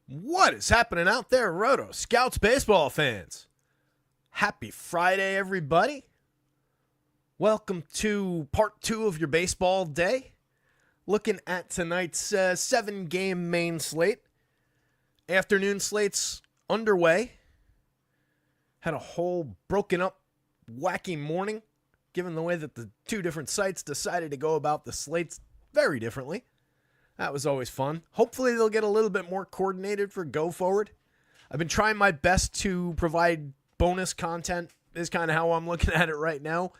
What is happening out there, Roto Scouts baseball fans? Happy Friday, everybody. Welcome to part 2 of your baseball day. Looking at tonight's 7-game main slate. Afternoon slates underway. Had a whole broken up, wacky morning, given the way that the two different sites decided to go about the slates very differently. That was always fun. Hopefully they'll get a little bit more coordinated for go forward. I've been trying my best to provide bonus content is kind of how I'm looking at it right now.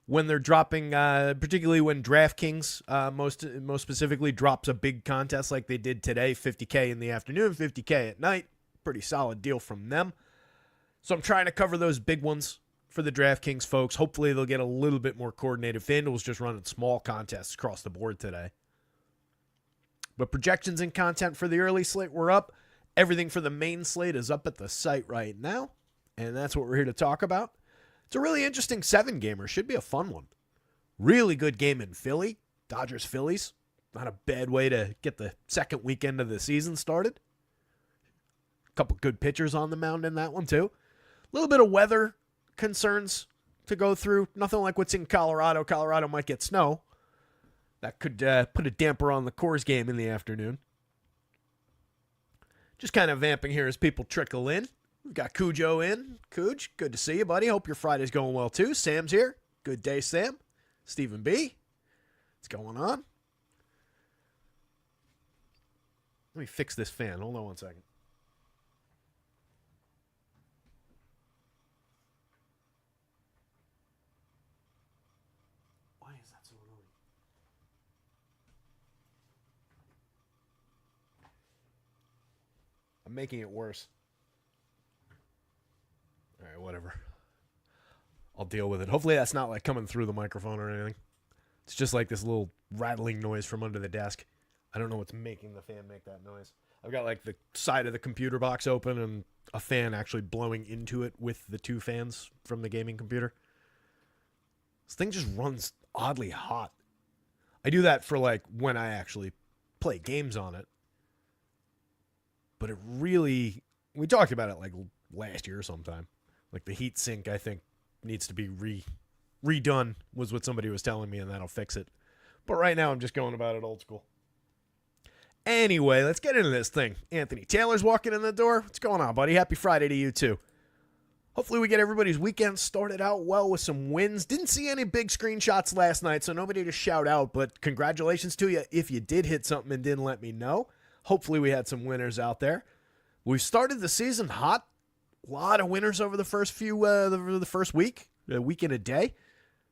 When they're dropping, particularly when DraftKings, most specifically, drops a big contest like they did today, $50K in the afternoon, $50K at night. Pretty solid deal from them. So I'm trying to cover those big ones for the DraftKings folks. Hopefully they'll get a little bit more coordinated. FanDuel's just running small contests across the board today. But projections and content for the early slate were up. Everything for the main slate is up at the site right now. And that's what we're here to talk about. It's a really interesting 7-gamer. Should be a fun one. Really good game in Philly. Dodgers-Phillies. Not a bad way to get the second weekend of the season started. A couple good pitchers on the mound in that one too. A little bit of weather concerns to go through. Nothing like what's in Colorado. Colorado might get snow. That could put a damper on the Coors game in the afternoon. Just kind of vamping here as people trickle in. We've got Cujo in. Cuj, good to see you, buddy. Hope your Friday's going well, too. Sam's here. Good day, Sam. Stephen B. What's going on? Let me fix this fan. Hold on one second. Why is that so annoying? I'm making it worse. All right, whatever. I'll deal with it. Hopefully that's not like coming through the microphone or anything. It's just like this little rattling noise from under the desk. I don't know what's making the fan make that noise. I've got like the side of the computer box open and a fan actually blowing into it with the two fans from the gaming computer. This thing just runs oddly hot. I do that for like when I actually play games on it. But it really, we talked about it like last year or sometime. Like the heat sink, I think, needs to be redone, was what somebody was telling me, and that'll fix it. But right now, I'm just going about it old school. Anyway, let's get into this thing. Anthony Taylor's walking in the door. What's going on, buddy? Happy Friday to you, too. Hopefully we get everybody's weekend started out well with some wins. Didn't see any big screenshots last night, so nobody to shout out, but congratulations to you if you did hit something and didn't let me know. Hopefully we had some winners out there. We've started the season hot. A lot of winners over the first the first week, a week and a day.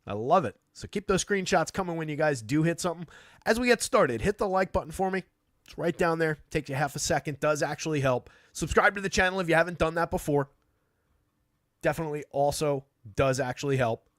I love it. So keep those screenshots coming when you guys do hit something. As we get started, hit the like button for me. It's right down there. Takes you half a second. Does actually help. Subscribe to the channel if you haven't done that before. Definitely also does actually help.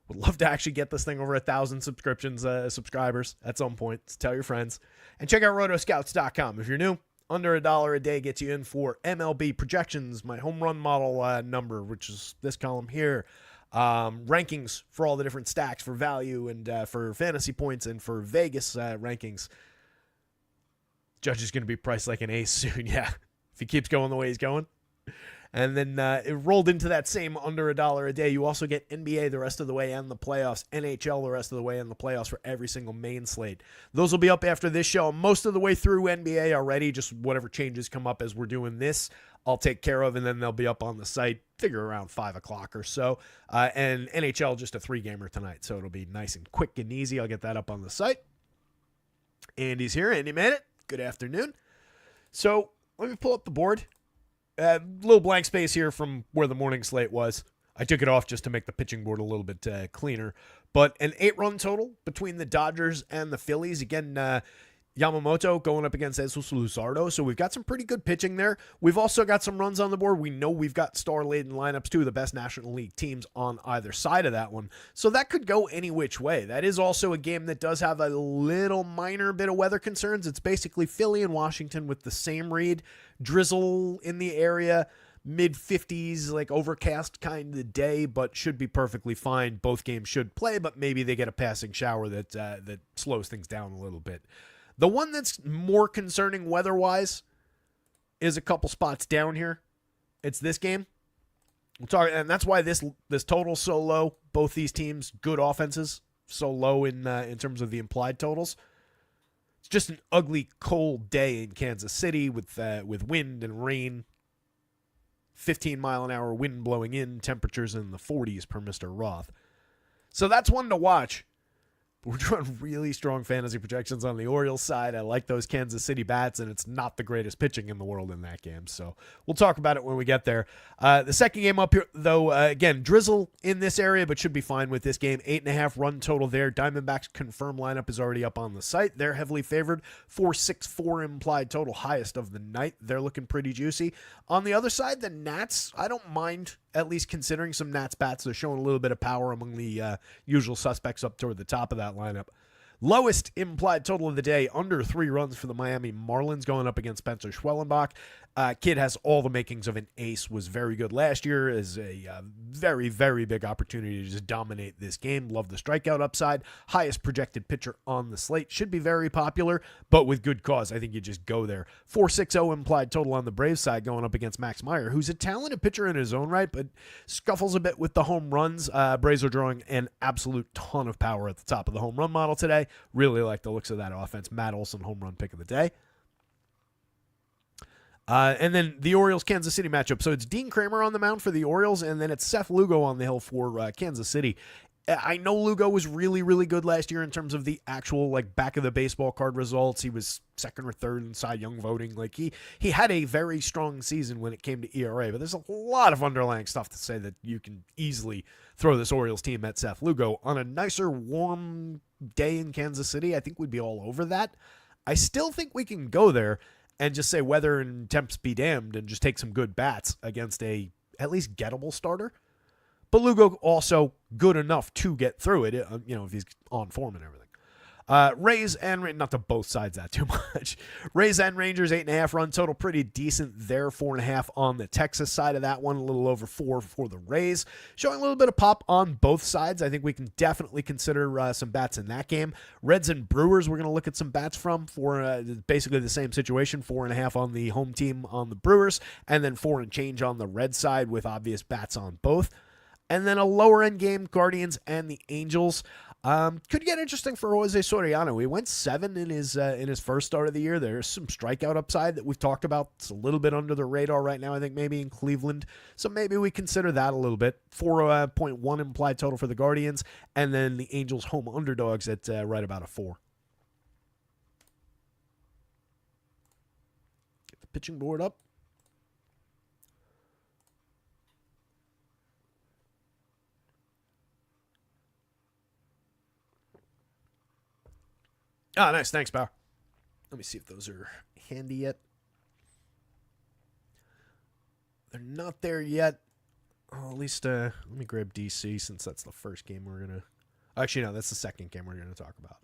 Would love to actually get this thing over 1,000 subscribers at some point. So tell your friends. And check out rotoscouts.com if you're new. Under $1 a day gets you in for MLB projections, my home run model number, which is this column here. Rankings for all the different stacks for value and for fantasy points and for Vegas rankings. Judge is going to be priced like an ace soon, yeah, if he keeps going the way he's going. And then it rolled into that same under $1 a day. You also get NBA the rest of the way and the playoffs, NHL the rest of the way and the playoffs for every single main slate. Those will be up after this show. Most of the way through NBA already. Just whatever changes come up as we're doing this, I'll take care of, and then they'll be up on the site, figure around 5 o'clock or so. And NHL just a 3-gamer tonight, so it'll be nice and quick and easy. I'll get that up on the site. Andy's here. Andy made it. Good afternoon. So let me pull up the board. Little blank space here from where the morning slate was. I took it off just to make the pitching board a little bit cleaner. But an 8-run total between the Dodgers and the Phillies. Again, Yamamoto going up against Jesus Luzardo. So we've got some pretty good pitching there. We've also got some runs on the board. We know we've got star-laden lineups, two of the best National League teams on either side of that one. So that could go any which way. That is also a game that does have a little minor bit of weather concerns. It's basically Philly and Washington with the same read. Drizzle in the area. Mid-50s, like overcast kind of day, but should be perfectly fine. Both games should play, but maybe they get a passing shower that slows things down a little bit. The one that's more concerning weather-wise is a couple spots down here. It's this game. We'll talk, and that's why this total's so low. Both these teams, good offenses, so low in terms of the implied totals. It's just an ugly, cold day in Kansas City with wind and rain. 15-mile-an-hour wind blowing in, temperatures in the 40s per Mr. Roth. So that's one to watch. We're drawing really strong fantasy projections on the Orioles side. I like those Kansas City bats, and it's not the greatest pitching in the world in that game. So we'll talk about it when we get there. The second game up here, though, again, drizzle in this area, but should be fine with this game. 8.5 run total there. Diamondbacks confirmed lineup is already up on the site. They're heavily favored. 4.64 implied total, highest of the night. They're looking pretty juicy. On the other side, the Nats, I don't mind at least considering some Nats bats. They're showing a little bit of power among the usual suspects up toward the top of that lineup. Lowest implied total of the day, under 3 runs for the Miami Marlins going up against Spencer Schwellenbach. Kid has all the makings of an ace, was very good last year, is a very, very big opportunity to just dominate this game. Love the strikeout upside. Highest projected pitcher on the slate. Should be very popular, but with good cause. I think you just go there. 4.60 implied total on the Braves side going up against Max Meyer, who's a talented pitcher in his own right, but scuffles a bit with the home runs. Braves are drawing an absolute ton of power at the top of the home run model today. Really like the looks of that offense. Matt Olson, home run pick of the day. And then the Orioles-Kansas City matchup. So it's Dean Kramer on the mound for the Orioles, and then it's Seth Lugo on the hill for Kansas City. I know Lugo was really, really good last year in terms of the actual back of the baseball card results. He was second or third in Cy Young voting. He had a very strong season when it came to ERA, but there's a lot of underlying stuff to say that you can easily throw this Orioles team at Seth Lugo. On a nicer, warm day in Kansas City, I think we'd be all over that. I still think we can go there and just say weather and temps be damned and just take some good bats against a at least gettable starter. But Lugo also good enough to get through it, if he's on form and everything. Rays and not to both sides that too much. Rays and Rangers, 8.5 run total, pretty decent there. 4.5 on the Texas side of that one, a little over 4 for the Rays. Showing a little bit of pop on both sides. I think we can definitely consider some bats in that game. Reds and Brewers, we're going to look at some bats from for basically the same situation. 4.5 on the home team on the Brewers, and then 4 and change on the Red side with obvious bats on both. And then a lower end game, Guardians and the Angels. Could get interesting for Jose Soriano. He went 7 in his first start of the year. There's some strikeout upside that we've talked about. It's a little bit under the radar right now, I think, maybe in Cleveland. So maybe we consider that a little bit. 4.1 implied total for the Guardians, and then the Angels home underdogs at right about a 4. Get the pitching board up. Oh, nice. Thanks, pal. Let me see if those are handy yet. They're not there yet. Oh, at least, let me grab DC since that's the first game we're going to... Actually, no, that's the second game we're going to talk about.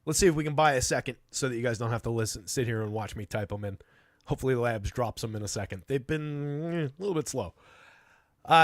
Let's see if we can buy a second so that you guys don't have to sit here and watch me type them in. Hopefully Labs drops them in a second. They've been a little bit slow.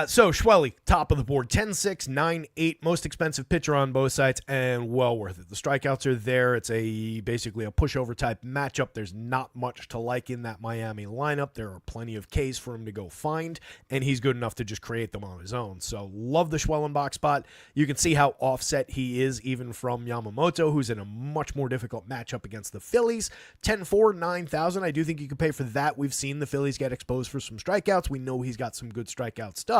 So Schwelly, top of the board, 10-6, 9-8, most expensive pitcher on both sides, and well worth it. The strikeouts are there. It's basically a pushover type matchup. There's not much to like in that Miami lineup. There are plenty of Ks for him to go find, and he's good enough to just create them on his own. So love the Schwellenbach spot. You can see how offset he is even from Yamamoto, who's in a much more difficult matchup against the Phillies. 10-4, 9,000. I do think you could pay for that. We've seen the Phillies get exposed for some strikeouts. We know he's got some good strikeout stuff.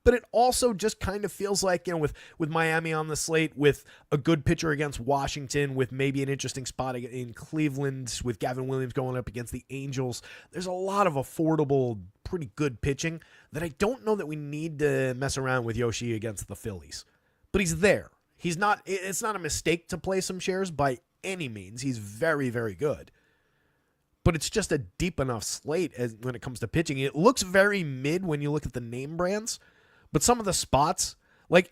But it also just kind of feels like, with Miami on the slate, with a good pitcher against Washington, with maybe an interesting spot in Cleveland, with Gavin Williams going up against the Angels, there's a lot of affordable, pretty good pitching that I don't know that we need to mess around with Yoshi against the Phillies. But he's there. It's not a mistake to play some shares by any means. He's very, very good. But it's just a deep enough slate when it comes to pitching. It looks very mid when you look at the name brands, but some of the spots,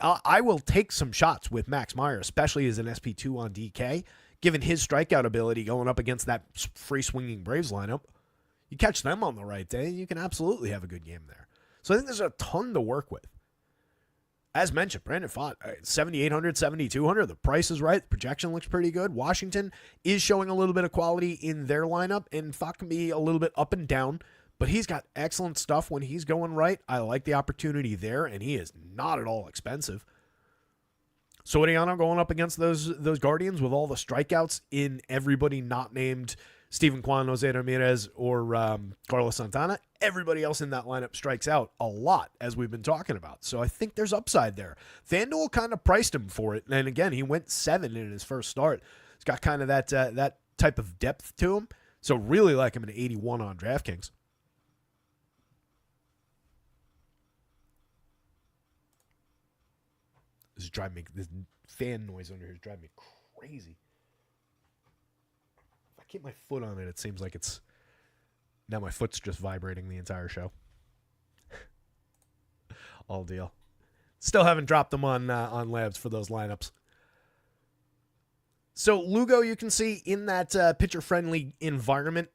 I will take some shots with Max Meyer, especially as an SP2 on DK, given his strikeout ability going up against that free-swinging Braves lineup. You catch them on the right day, you can absolutely have a good game there. So I think there's a ton to work with. As mentioned, Brandon Pfaadt, 7,800, 7,200. The price is right. The projection looks pretty good. Washington is showing a little bit of quality in their lineup, and Pfaadt can be a little bit up and down, but he's got excellent stuff when he's going right. I like the opportunity there, and he is not at all expensive. Soriano going up against those Guardians with all the strikeouts in everybody not named Steven Kwan, Jose Ramirez, or Carlos Santana. Everybody else in that lineup strikes out a lot, as we've been talking about. So I think there's upside there. FanDuel kind of priced him for it. And again, he went 7 in his first start. He's got kind of that type of depth to him. So really like him at 81 on DraftKings. This fan noise under here is driving me crazy. If I keep my foot on it, it seems like it's... Now my foot's just vibrating the entire show. All deal. Still haven't dropped them on labs for those lineups. So Lugo, you can see in that pitcher-friendly environment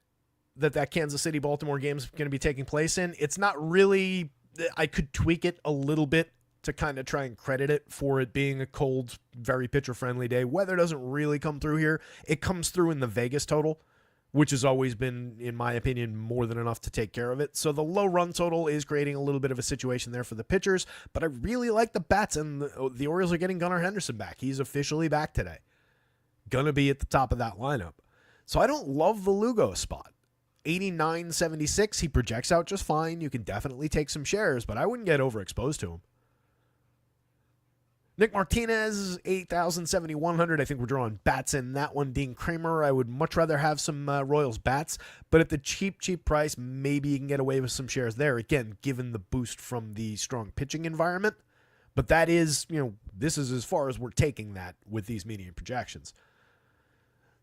that Kansas City-Baltimore game is going to be taking place in. It's not really... I could tweak it a little bit to kind of try and credit it for it being a cold, very pitcher-friendly day. Weather doesn't really come through here. It comes through in the Vegas total, which has always been, in my opinion, more than enough to take care of it. So the low run total is creating a little bit of a situation there for the pitchers, but I really like the bats, and the Orioles are getting Gunnar Henderson back. He's officially back today. Gonna be at the top of that lineup. So I don't love the Lugo spot. 89.76, he projects out just fine. You can definitely take some shares, but I wouldn't get overexposed to him. Nick Martinez, 8,000, 7,100. I think we're drawing bats in that one. Dean Kramer, I would much rather have some Royals bats, but at the cheap price, maybe you can get away with some shares there. Again, given the boost from the strong pitching environment. But that is, this is as far as we're taking that with these median projections.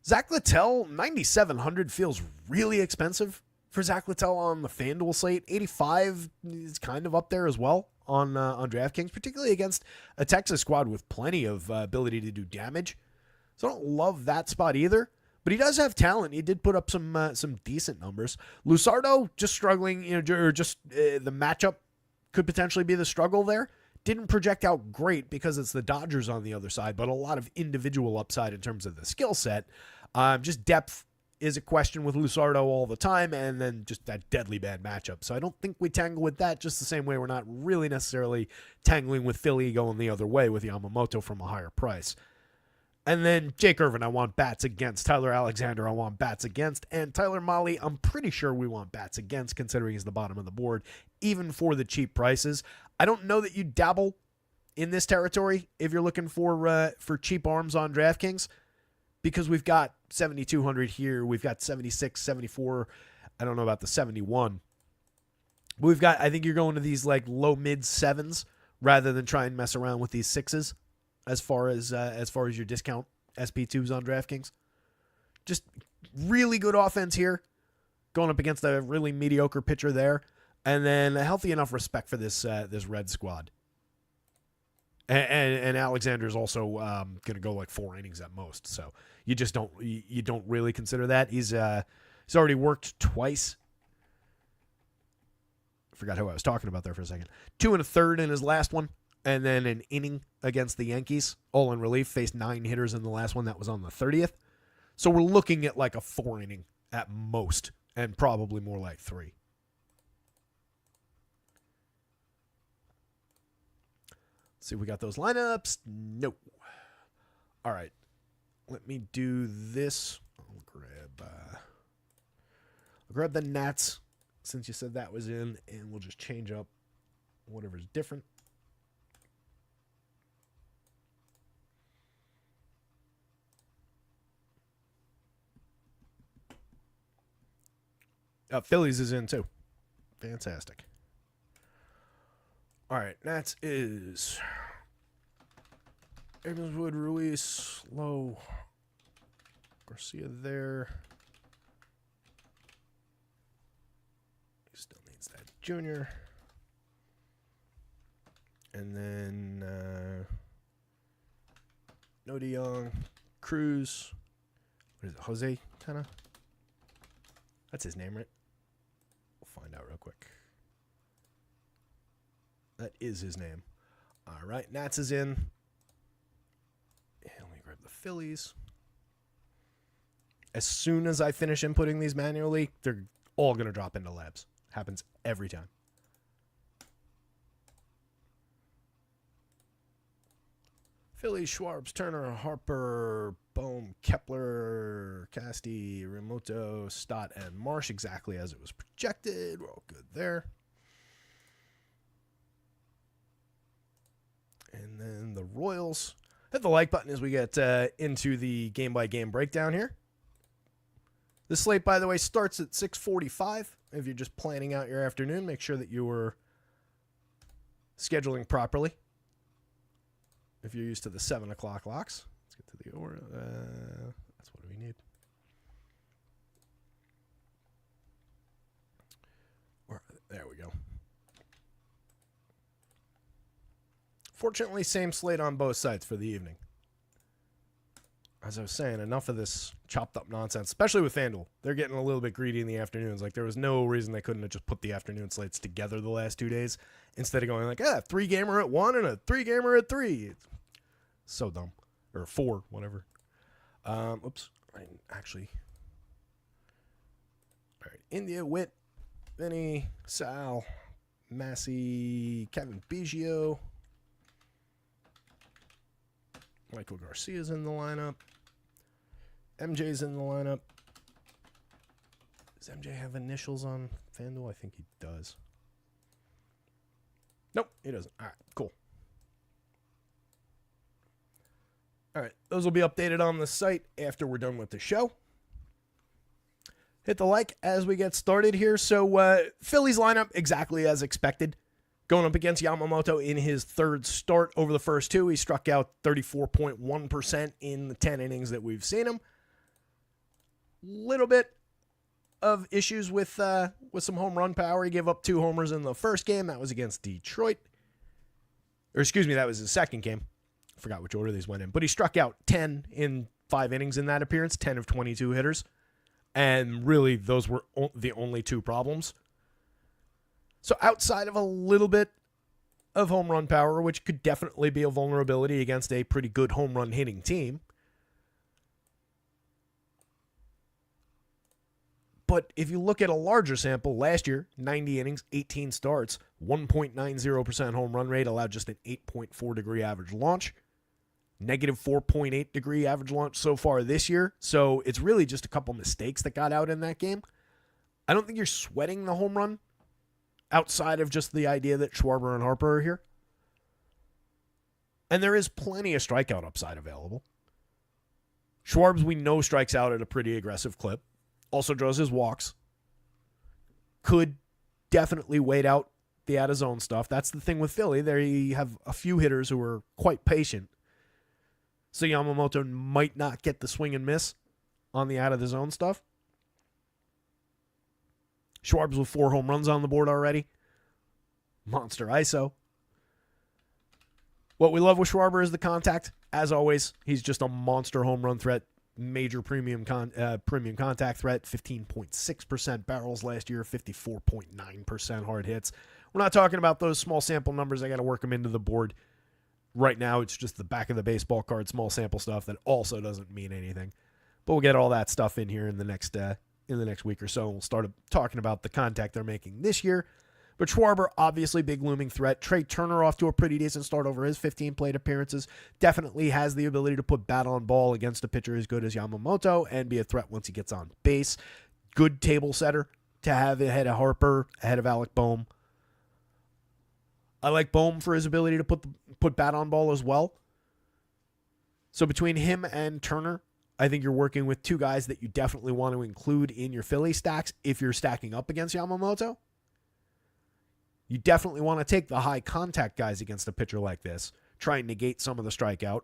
Zach Littell, 9,700 feels really expensive for Zach Littell on the FanDuel slate. 85 is kind of up there as well on DraftKings, particularly against a Texas squad with plenty of ability to do damage. So I don't love that spot either, but he does have talent. He did put up some decent numbers. Lusardo just struggling, the matchup could potentially be the struggle there. Didn't project out great because it's the Dodgers on the other side, but a lot of individual upside in terms of the skill set. Just depth is a question with Lusardo all the time, and then just that deadly bad matchup. So I don't think we tangle with that just the same way we're not really necessarily tangling with Philly going the other way with Yamamoto from a higher price. And then Jake Irvin, I want bats against. Tyler Alexander, I want bats against. And Tyler Mahle, I'm pretty sure we want bats against, considering he's the bottom of the board, even for the cheap prices. I don't know that you dabble in this territory if you're looking for cheap arms on DraftKings, because we've got 7,200 here. We've got 76, 74. I don't know about the 71. But I think you're going to these like low mid sevens rather than try and mess around with these sixes as far as your discount SP2s on DraftKings. Just really good offense here, going up against a really mediocre pitcher there, and then a healthy enough respect for this Red squad. And Alexander's also going to go like 4 innings at most, so you don't really consider that. He's already worked twice. I forgot who I was talking about there for a second. 2 1/3 in his last one, and then an inning against the Yankees, all in relief. Faced 9 hitters in the last one. That was on the 30th. So we're looking at like a 4 inning at most, and probably more like 3. See if we got those lineups. Nope. All right. Let me do this. I'll grab the Nats since you said that was in, and we'll just change up whatever's different. Phillies is in too. Fantastic. All right, Nats is Evanswood, Ruiz, Lowe, Garcia there. He still needs that junior. And then No DeYoung, Cruz. What is it, Jose, kind of? That's his name, right? We'll find out real quick. That is his name. All right, Nats is in. And let me grab the Phillies. As soon as I finish inputting these manually, they're all going to drop into labs. Happens every time. Phillies, Schwartz, Turner, Harper, Bohm, Kepler, Casti, Remoto, Stott, and Marsh, exactly as it was projected. We're all good there. And then the Royals. Hit the like button as we get into the game-by-game breakdown here. The slate, by the way, starts at 6:45. If you're just planning out your afternoon, make sure that you are scheduling properly. If you're used to the 7 o'clock locks. Let's get to the order. That's what we need. There we go. Fortunately, same slate on both sides for the evening. As I was saying, enough of this chopped up nonsense, especially with FanDuel. They're getting a little bit greedy in the afternoons. Like, there was no reason they couldn't have just put the afternoon slates together the last 2 days instead of going like, 3-gamer at 1 and a 3-gamer at 3. It's so dumb. Or 4, whatever. Oops. Actually. All right. India, Witt, Vinny, Sal, Massey, Kevin Biggio. Michael Garcia's in the lineup. MJ's in the lineup. Does MJ have initials on FanDuel? I think he does. Nope, he doesn't. All right, cool. All right, those will be updated on the site after we're done with the show. Hit the like as we get started here. So Phillies lineup exactly as expected. Going up against Yamamoto in his third start over the first 2. He struck out 34.1% in the 10 innings that we've seen him. Little bit of issues with some home run power. He gave up 2 homers in the first game. That was against Detroit. Or excuse me, that was his second game. I forgot which order these went in. But he struck out 10 in 5 innings in that appearance, 10 of 22 hitters. And really, those were the only 2 problems. So outside of a little bit of home run power, which could definitely be a vulnerability against a pretty good home run hitting team. But if you look at a larger sample, last year, 90 innings, 18 starts, 1.90% home run rate, allowed just an 8.4 degree average launch. Negative 4.8 degree average launch so far this year. So it's really just a couple mistakes that got out in that game. I don't think you're sweating the home run outside of just the idea that Schwarber and Harper are here. And there is plenty of strikeout upside available. Schwarbs, we know, strikes out at a pretty aggressive clip. Also draws his walks. Could definitely wait out the out-of-zone stuff. That's the thing with Philly. There you have a few hitters who are quite patient. So Yamamoto might not get the swing and miss on the out-of-the-zone stuff. Schwarbs with 4 home runs on the board already. Monster ISO. What we love with Schwarber is the contact. As always, he's just a monster home run threat. Major premium contact threat. 15.6% barrels last year. 54.9% hard hits. We're not talking about those small sample numbers. I got to work them into the board. Right now, it's just the back of the baseball card, small sample stuff that also doesn't mean anything. But we'll get all that stuff in here in the next week or so. We'll start talking about the contact they're making this year. But Schwarber, obviously big looming threat. Trey Turner off to a pretty decent start over his 15 plate appearances. Definitely has the ability to put bat on ball against a pitcher as good as Yamamoto and be a threat once he gets on base. Good table setter to have ahead of Harper, ahead of Alec Bohm. I like Bohm for his ability to put bat on ball as well. So between him and Turner, I think you're working with 2 guys that you definitely want to include in your Philly stacks if you're stacking up against Yamamoto. You definitely want to take the high contact guys against a pitcher like this, try and negate some of the strikeout,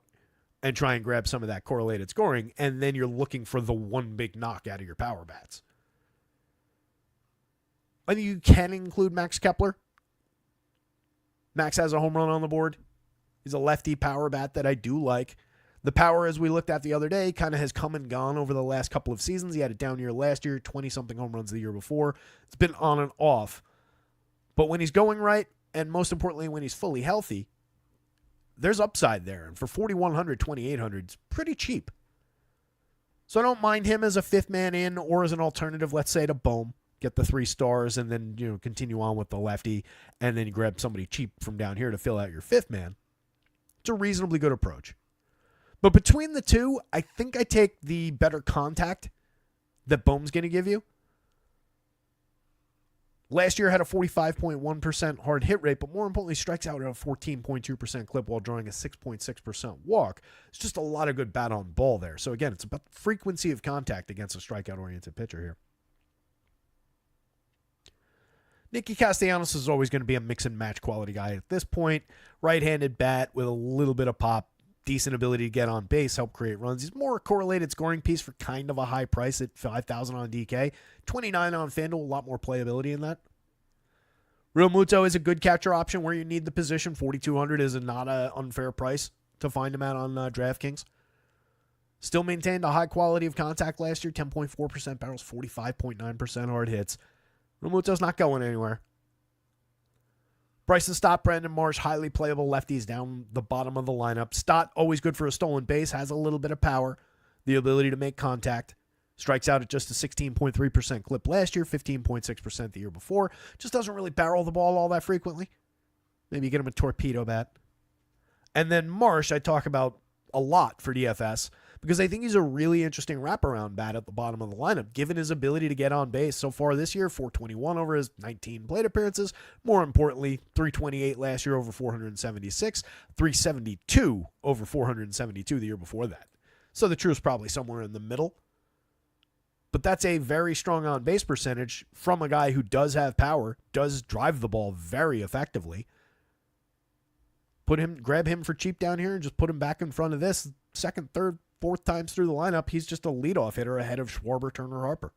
and try and grab some of that correlated scoring, and then you're looking for the one big knock out of your power bats. I think you can include Max Kepler. Max has a home run on the board. He's a lefty power bat that I do like. The power, as we looked at the other day, kind of has come and gone over the last couple of seasons. He had a down year last year, 20-something home runs the year before. It's been on and off. But when he's going right, and most importantly, when he's fully healthy, there's upside there. And for 4,100, 2,800, it's pretty cheap. So I don't mind him as a fifth man in or as an alternative, let's say, to Bohm. Get the 3 stars and then, continue on with the lefty. And then you grab somebody cheap from down here to fill out your fifth man. It's a reasonably good approach. But between the two, I think I take the better contact that Bohm's going to give you. Last year had a 45.1% hard hit rate, but more importantly, strikes out at a 14.2% clip while drawing a 6.6% walk. It's just a lot of good bat on ball there. So again, it's about the frequency of contact against a strikeout-oriented pitcher here. Nicky Castellanos is always going to be a mix and match quality guy at this point. Right-handed bat with a little bit of pop, decent ability to get on base, help create runs. He's more a correlated scoring piece for kind of a high price at $5,000 on DK. $29 on FanDuel, a lot more playability in that. Real Muto is a good catcher option where you need the position. $4,200 is not an unfair price to find him at on DraftKings. Still maintained a high quality of contact last year, 10.4% barrels, 45.9% hard hits. Real Muto's not going anywhere. Bryson Stott, Brandon Marsh, highly playable lefties down the bottom of the lineup. Stott, always good for a stolen base, has a little bit of power, the ability to make contact. Strikes out at just a 16.3% clip last year, 15.6% the year before. Just doesn't really barrel the ball all that frequently. Maybe you get him a torpedo bat. And then Marsh, I talk about a lot for DFS because I think he's a really interesting wraparound bat at the bottom of the lineup, given his ability to get on base. So far this year, 421 over his 19 plate appearances. More importantly, 328 last year over 476, 372 over 472 the year before that. So the truth's probably somewhere in the middle. But that's a very strong on-base percentage from a guy who does have power, does drive the ball very effectively. Grab him for cheap down here and just put him back in front of this. Second, third, fourth times through the lineup, he's just a leadoff hitter ahead of Schwarber, Turner, Harper.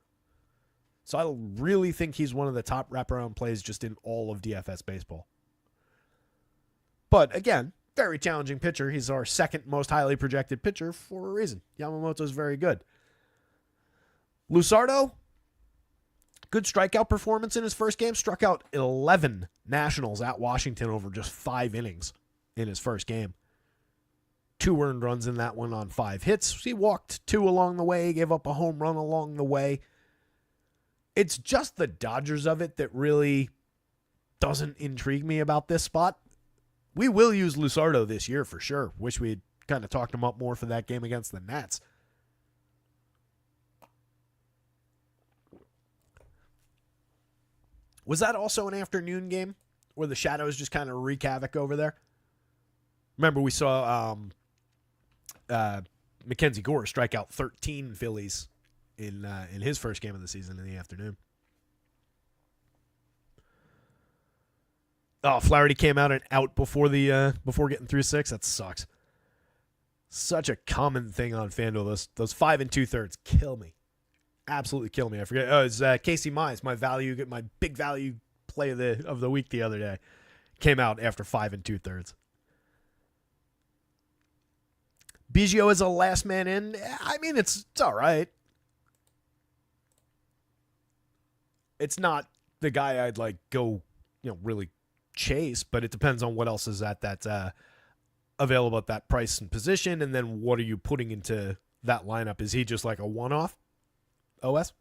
So I really think he's one of the top wraparound plays just in all of DFS baseball. But again, very challenging pitcher. He's our second most highly projected pitcher for a reason. Yamamoto's very good. Luzardo, good strikeout performance in his first game. Struck out 11 Nationals at Washington over just 5 innings in his first game. 2 earned runs in that one on 5 hits. He walked 2 along the way, gave up a home run along the way. It's just the Dodgers of it that really doesn't intrigue me about this spot. We will use Luzardo this year for sure. Wish we'd kind of talked him up more for that game against the Nats. Was that also an afternoon game where the Shadows just kind of wreak havoc over there? Remember, we saw Mackenzie Gore strike out 13 Phillies in his first game of the season in the afternoon. Oh, Flaherty came out and out before getting through 6. That sucks. Such a common thing on FanDuel. Those 5 2/3 kill me. Absolutely kill me. I forget. Oh, it's Casey Mize, my big value play of the week the other day. Came out after 5 2/3. Biggio is a last man in. I mean, it's all right. It's not the guy I'd go, really chase, but it depends on what else is at that available at that price and position, and then what are you putting into that lineup? Is he just like a one-off OS?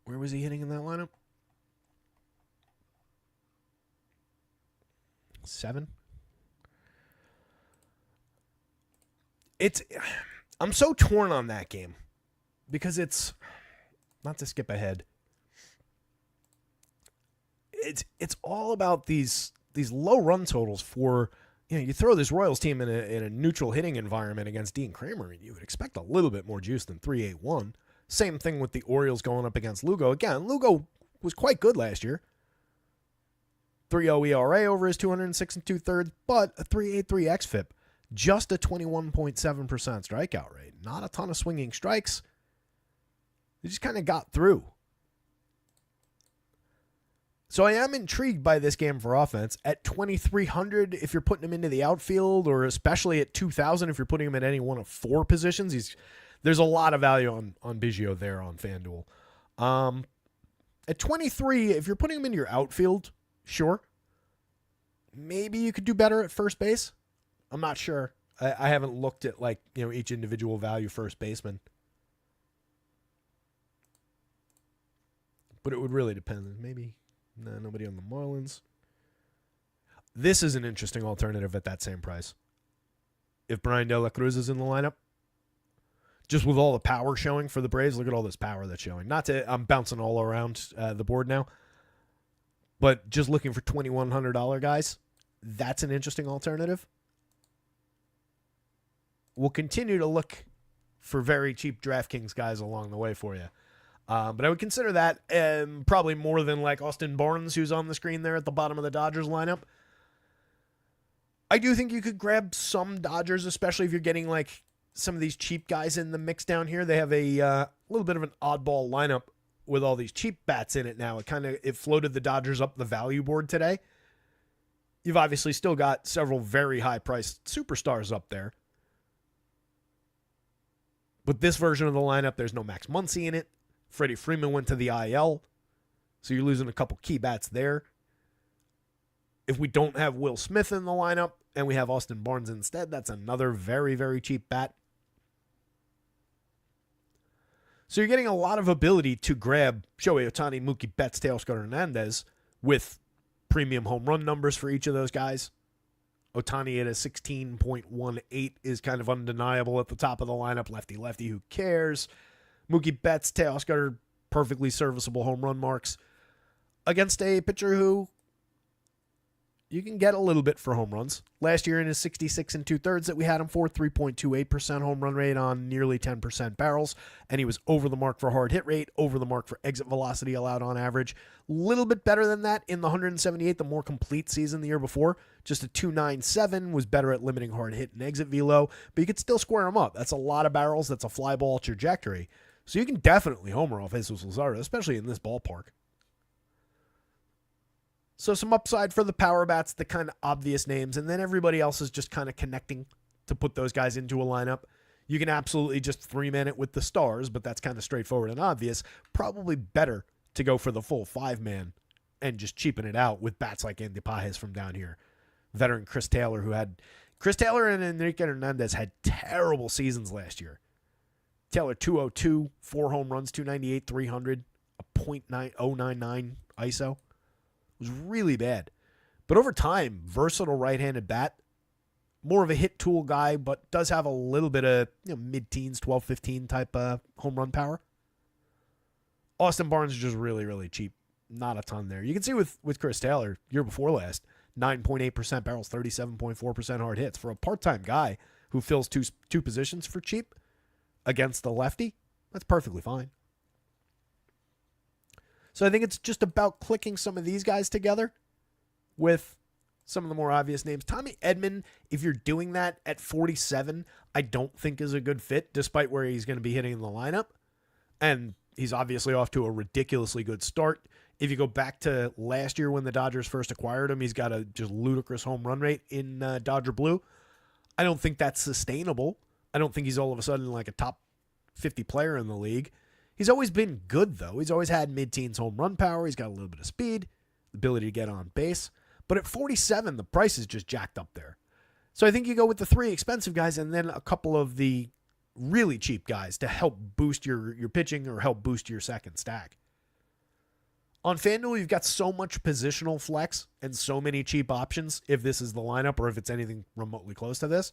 Where was he hitting in that lineup? 7? I'm so torn on that game because it's not to skip ahead. It's all about these low run totals for, you throw this Royals team in a neutral hitting environment against Dean Kramer, and you would expect a little bit more juice than 3.81. Same thing with the Orioles going up against Lugo. Again, Lugo was quite good last year. 3.0 ERA over his 206 2/3, but a 3.83 xFIP. Just a 21.7% strikeout rate. Not a ton of swinging strikes. They just kind of got through. So I am intrigued by this game for offense. At 2,300, if you're putting him into the outfield, or especially at 2,000, if you're putting him at any one of 4 positions, there's a lot of value on Biggio there on FanDuel. At 23, if you're putting him into your outfield, sure. Maybe you could do better at first base. I'm not sure. I haven't looked at each individual value first baseman. But it would really depend. Maybe nobody on the Marlins. This is an interesting alternative at that same price. If Brian De La Cruz is in the lineup, just with all the power showing for the Braves, look at all this power that's showing. I'm bouncing all around the board now, but just looking for $2,100 guys, that's an interesting alternative. We'll continue to look for very cheap DraftKings guys along the way for you. But I would consider that probably more than like Austin Barnes, who's on the screen there at the bottom of the Dodgers lineup. I do think you could grab some Dodgers, especially if you're getting like some of these cheap guys in the mix down here. They have a little bit of an oddball lineup with all these cheap bats in it now. It floated the Dodgers up the value board today. You've obviously still got several very high-priced superstars up there. But this version of the lineup, there's no Max Muncy in it. Freddie Freeman went to the IL, so you're losing a couple key bats there. If we don't have Will Smith in the lineup and we have Austin Barnes instead, that's another very, very cheap bat. So you're getting a lot of ability to grab Shohei Ohtani, Mookie Betts, Teoscar Hernandez with premium home run numbers for each of those guys. Ohtani at a 16.18 is kind of undeniable at the top of the lineup. Lefty, who cares? Mookie Betts, Teoscar, perfectly serviceable home run marks against a pitcher who you can get a little bit for home runs. Last year in his 66 2/3 that we had him for, 3.28% home run rate on nearly 10% barrels, and he was over the mark for hard hit rate, over the mark for exit velocity allowed on average. A little bit better than that in the 178, the more complete season the year before. Just a 297 was better at limiting hard hit and exit velo, but you could still square him up. That's a lot of barrels. That's a fly ball trajectory. So you can definitely homer off Jesus Luzardo, especially in this ballpark. So some upside for the power bats, the kind of obvious names, and then everybody else is just kind of connecting to put those guys into a lineup. You can absolutely just three-man it with the stars, but that's kind of straightforward and obvious. Probably better to go for the full five-man and just cheapen it out with bats like Andy Pages from down here. Veteran Chris Taylor and Enrique Hernandez had terrible seasons last year. Taylor 202, 4 home runs, 298, 300, a .099 ISO. Was really bad. But over time, versatile right-handed bat, more of a hit tool guy, but does have a little bit of mid-teens, 12, 15 type home run power. Austin Barnes is just really, really cheap. Not a ton there. You can see with Chris Taylor, year before last, 9.8% barrels, 37.4% hard hits. For a part-time guy who fills two positions for cheap against the lefty, that's perfectly fine. So I think it's just about clicking some of these guys together with some of the more obvious names. Tommy Edman, if you're doing that at 47, I don't think is a good fit, despite where he's going to be hitting in the lineup. And he's obviously off to a ridiculously good start. If you go back to last year when the Dodgers first acquired him, he's got a just ludicrous home run rate in Dodger Blue. I don't think that's sustainable. I don't think he's all of a sudden like a top 50 player in the league. He's always been good, though. He's always had mid-teens home run power. He's got a little bit of speed, the ability to get on base. But at 47, the price is just jacked up there. So I think you go with the 3 expensive guys and then a couple of the really cheap guys to help boost your pitching or help boost your second stack. On FanDuel, you've got so much positional flex and so many cheap options if this is the lineup or if it's anything remotely close to this,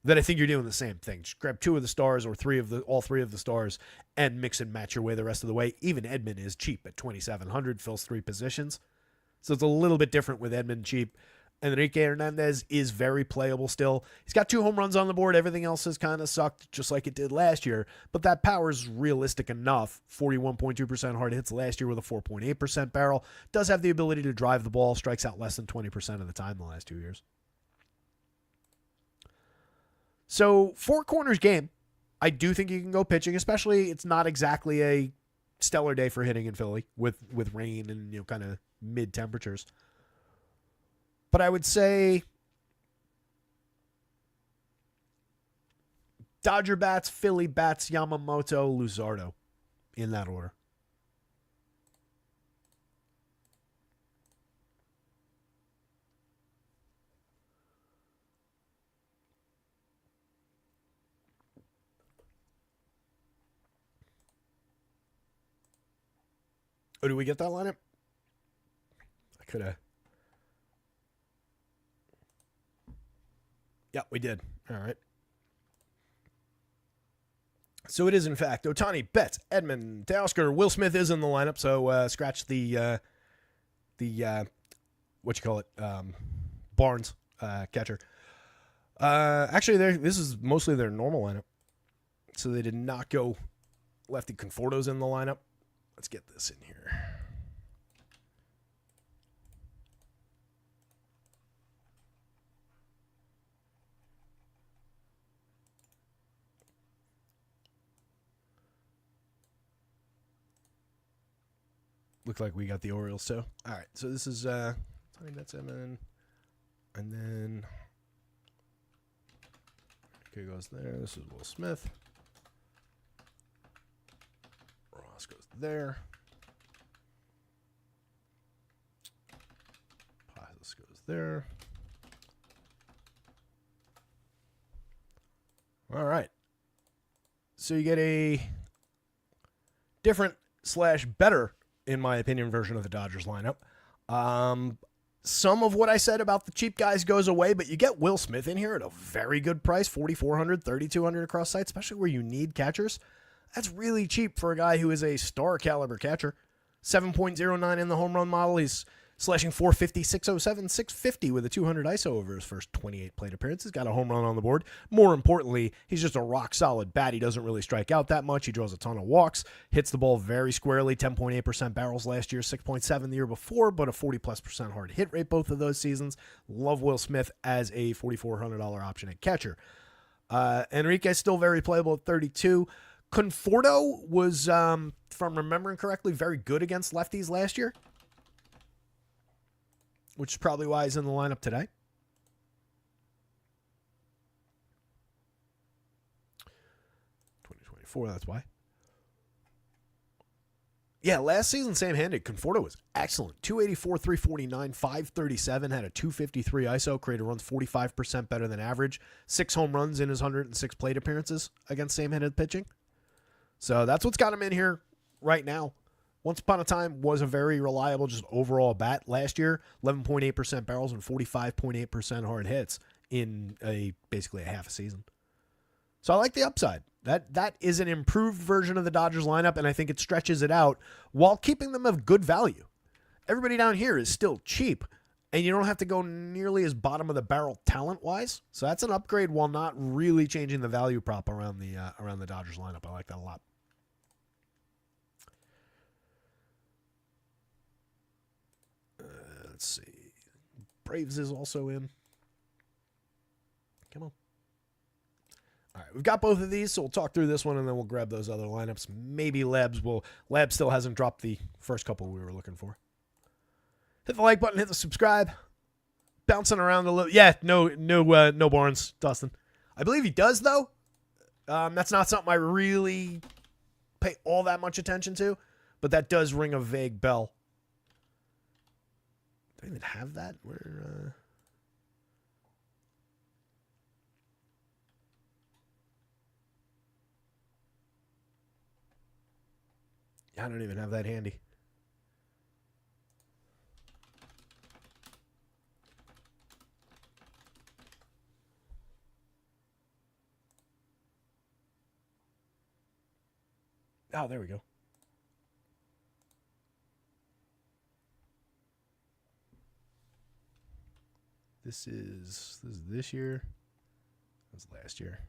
that I think you're doing the same thing. Just grab 2 of the stars or all three of the stars and mix and match your way the rest of the way. Even Edman is cheap at $2,700, fills 3 positions. So it's a little bit different with Edman cheap. Enrique Hernandez is very playable still. He's got 2 home runs on the board. Everything else has kind of sucked just like it did last year. But that power is realistic enough. 41.2% hard hits last year with a 4.8% barrel. Does have the ability to drive the ball. Strikes out less than 20% of the time the last 2 years. So 4 corners game. I do think you can go pitching, especially it's not exactly a stellar day for hitting in Philly with rain and kind of mid temperatures. But I would say Dodger bats, Philly bats, Yamamoto, Luzardo in that order. Oh, did we get that lineup? I could have. Yeah, we did. All right. So it is, in fact, Ohtani, Betts, Edman, Teoscar, Will Smith is in the lineup. So scratch the what you call it, Barnes catcher. Actually, this is mostly their normal lineup. So they did not go lefty. Conforto's in the lineup. Let's get this in here. Looks like we got the Orioles too. All right, so this is Tony Betts, and then okay, goes there. This is Will Smith. Ross goes there. Pazos goes there. All right. So you get a different / better, in my opinion, version of the Dodgers lineup. Some of what I said about the cheap guys goes away, but you get Will Smith in here at a very good price, $4,400, $3,200 across site, especially where you need catchers. That's really cheap for a guy who is a star caliber catcher. 7.09 in the home run model. He's slashing 450, 607, 650 with a 200 ISO over his first 28 plate appearances. Got a home run on the board. More importantly, he's just a rock-solid bat. He doesn't really strike out that much. He draws a ton of walks, hits the ball very squarely, 10.8% barrels last year, 6.7 the year before, but a 40+% hard hit rate both of those seasons. Love Will Smith as a $4,400 option at catcher. Enrique's still very playable at 32. Conforto was, if I'm remembering correctly, very good against lefties last year, which is probably why he's in the lineup today. $2024, that's why. Yeah, last season, same-handed. Conforto was excellent. 284, 349, 537, had a 253 ISO, created runs 45% better than average. 6 home runs in his 106 plate appearances against same-handed pitching. So that's what's got him in here right now. Once upon a time was a very reliable just overall bat. Last year, 11.8% barrels and 45.8% hard hits in basically a half a season. So I like the upside. That is an improved version of the Dodgers lineup, and I think it stretches it out while keeping them of good value. Everybody down here is still cheap, and you don't have to go nearly as bottom of the barrel talent-wise. So that's an upgrade while not really changing the value prop around the Dodgers lineup. I like that a lot. Let's see. Braves is also in. Come on. All right, we've got both of these, so we'll talk through this one, and then we'll grab those other lineups. Maybe Labs still hasn't dropped the first couple we were looking for. Hit the like button, hit the subscribe. Bouncing around a little. Yeah, no Barnes, Dustin. I believe he does, though. That's not something I really pay all that much attention to, but that does ring a vague bell. Do I even have that? Where? I don't even have that handy. Oh, there we go. This is this year. That was last year.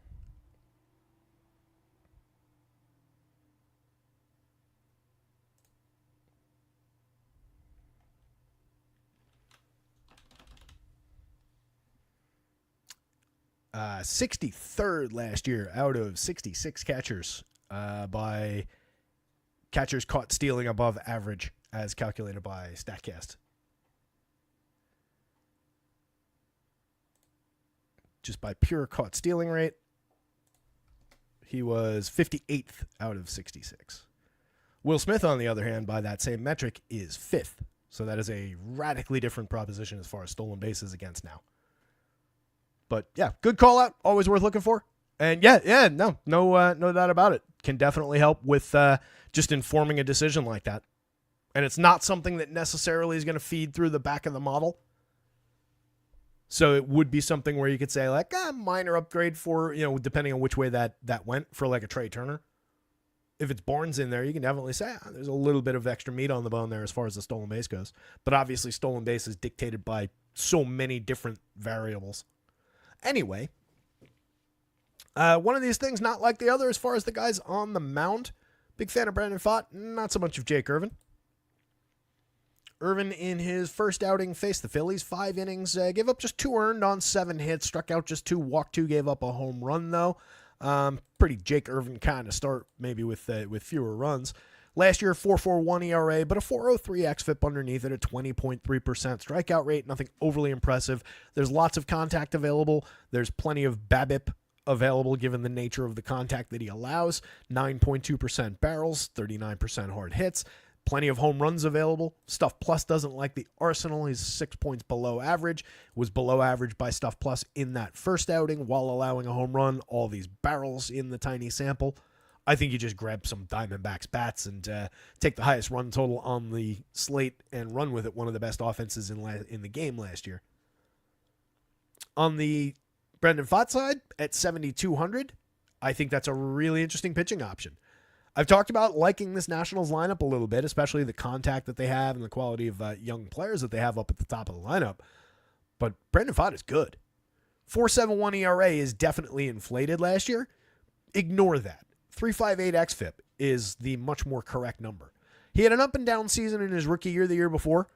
Uh, 63rd last year out of 66 catchers by catchers caught stealing above average as calculated by StatCast. Just by pure caught stealing rate, he was 58th out of 66. Will Smith, on the other hand, by that same metric, is 5th. So that is a radically different proposition as far as stolen bases against now. But yeah, good call out. Always worth looking for. And no doubt about it. Can definitely help with just informing a decision like that. And it's not something that necessarily is going to feed through the back of the model. So it would be something where you could say like a minor upgrade for, depending on which way that went for like a Trey Turner. If it's Barnes in there, you can definitely say there's a little bit of extra meat on the bone there as far as the stolen base goes. But obviously stolen base is dictated by so many different variables. Anyway, one of these things not like the other as far as the guys on the mound. Big fan of Brandon Pfaadt, not so much of Jake Irvin. Irvin, in his first outing, faced the Phillies. 5 innings, gave up just 2 earned on 7 hits, struck out just 2, walked 2, gave up a home run, though. Pretty Jake Irvin kind of start, maybe with fewer runs. Last year, 4.41 ERA, but a 4.03 xFIP underneath it, a 20.3% strikeout rate, nothing overly impressive. There's lots of contact available. There's plenty of BABIP available given the nature of the contact that he allows. 9.2% barrels, 39% hard hits. Plenty of home runs available. Stuff Plus doesn't like the arsenal. He's 6 points below average. Was below average by Stuff Plus in that first outing while allowing a home run. All these barrels in the tiny sample. I think you just grab some Diamondbacks bats and take the highest run total on the slate and run with it. One of the best offenses in the game last year. On the Brendan Pfaadt side, at 7,200, I think that's a really interesting pitching option. I've talked about liking this Nationals lineup a little bit, especially the contact that they have and the quality of young players that they have up at the top of the lineup. But Brendan Pfaadt is good. 4.71 ERA is definitely inflated last year. Ignore that. 3.58 xFIP is the much more correct number. He had an up and down season in his rookie year the year before.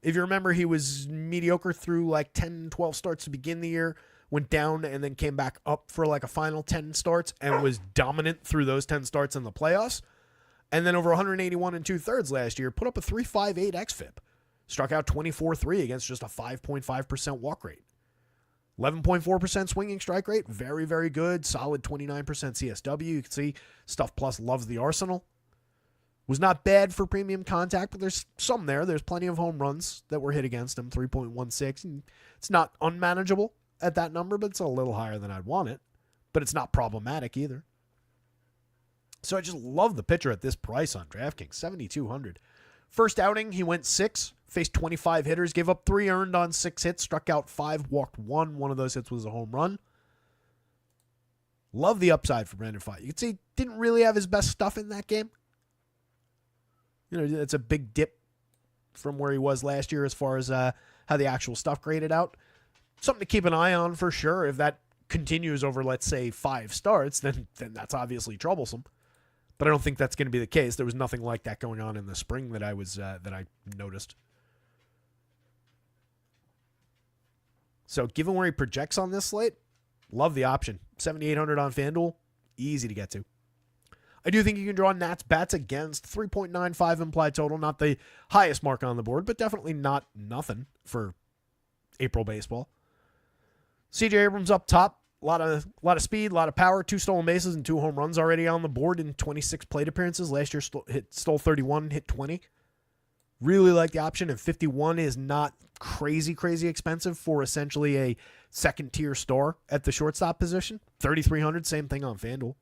If you remember, he was mediocre through like 10, 12 starts to begin the year, went down and then came back up for like a final 10 starts and was dominant through those 10 starts in the playoffs. And then over 181 and 2/3 last year, put up a 3.58 xFIP. Struck out 24-3 against just a 5.5% walk rate. 11.4% swinging strike rate. Very, very good. Solid 29% CSW. You can see Stuff Plus loves the arsenal. Was not bad for premium contact, but there's some there. There's plenty of home runs that were hit against him. 3.16. And it's not unmanageable at that number, but it's a little higher than I'd want it. But it's not problematic either. So I just love the pitcher at this price on DraftKings, 7,200. First outing, he went 6, faced 25 hitters, gave up 3 earned on 6 hits, struck out 5, walked 1. One of those hits was a home run. Love the upside for Brandon Pfaadt. You can see he didn't really have his best stuff in that game. It's a big dip from where he was last year as far as how the actual stuff graded out. Something to keep an eye on for sure. If that continues over, let's say, 5 starts, then that's obviously troublesome. But I don't think that's going to be the case. There was nothing like that going on in the spring that I noticed. So given where he projects on this slate, love the option. 7,800 on FanDuel, easy to get to. I do think you can draw Nats bats against. 3.95 implied total, not the highest mark on the board, but definitely not nothing for April baseball. C.J. Abrams up top. A lot of speed, a lot of power, 2 stolen bases and 2 home runs already on the board in 26 plate appearances. Last year stole 31, hit 20. Really like the option, and 51 is not crazy expensive for essentially a second-tier star at the shortstop position. 3,300, same thing on FanDuel.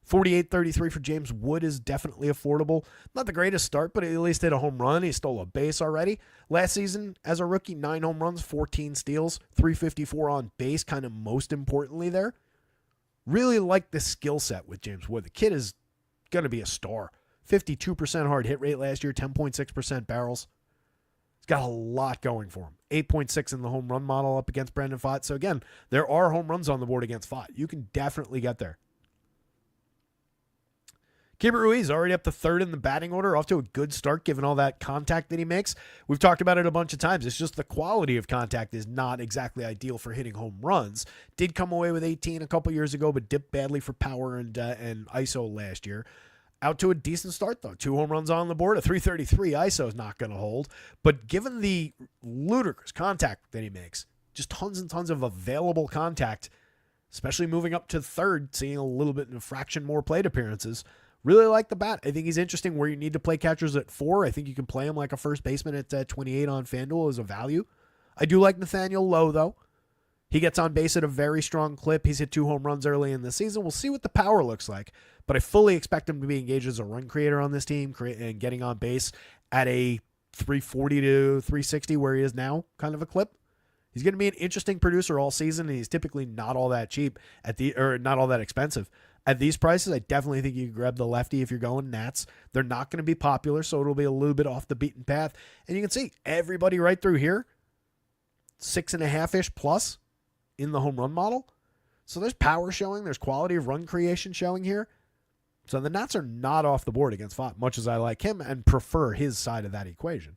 48.33 for James Wood is definitely affordable. Not the greatest start, but at least hit a home run. He stole a base already. Last season, as a rookie, 9 home runs, 14 steals, 354 on base, kind of most importantly there. Really like the skill set with James Wood. The kid is going to be a star. 52% hard hit rate last year, 10.6% barrels. He's got a lot going for him. 8.6 in the home run model up against Brandon Pfaadt. So again, there are home runs on the board against Pfaadt. You can definitely get there. Keibert Ruiz already up to 3rd in the batting order, off to a good start given all that contact that he makes. We've talked about it a bunch of times. It's just the quality of contact is not exactly ideal for hitting home runs. Did come away with 18 a couple years ago, but dipped badly for power and ISO last year. Out to a decent start, though. 2 home runs on the board. A 333 ISO is not going to hold. But given the ludicrous contact that he makes, just tons and tons of available contact, especially moving up to 3rd, seeing a little bit of a fraction more plate appearances, really like the bat. I think he's interesting where you need to play catchers at 4. I think you can play him like a first baseman at 28 on FanDuel as a value. I do like Nathaniel Lowe, though. He gets on base at a very strong clip. He's hit 2 home runs early in the season. We'll see what the power looks like, but I fully expect him to be engaged as a run creator on this team and getting on base at a 340 to 360 where he is now kind of a clip. He's going to be an interesting producer all season, and he's typically not all that cheap not all that expensive. At these prices, I definitely think you can grab the lefty if you're going Nats. They're not going to be popular, so it'll be a little bit off the beaten path. And you can see everybody right through here, 6.5-ish plus in the home run model. So there's power showing. There's quality of run creation showing here. So the Nats are not off the board against Fott, much as I like him and prefer his side of that equation.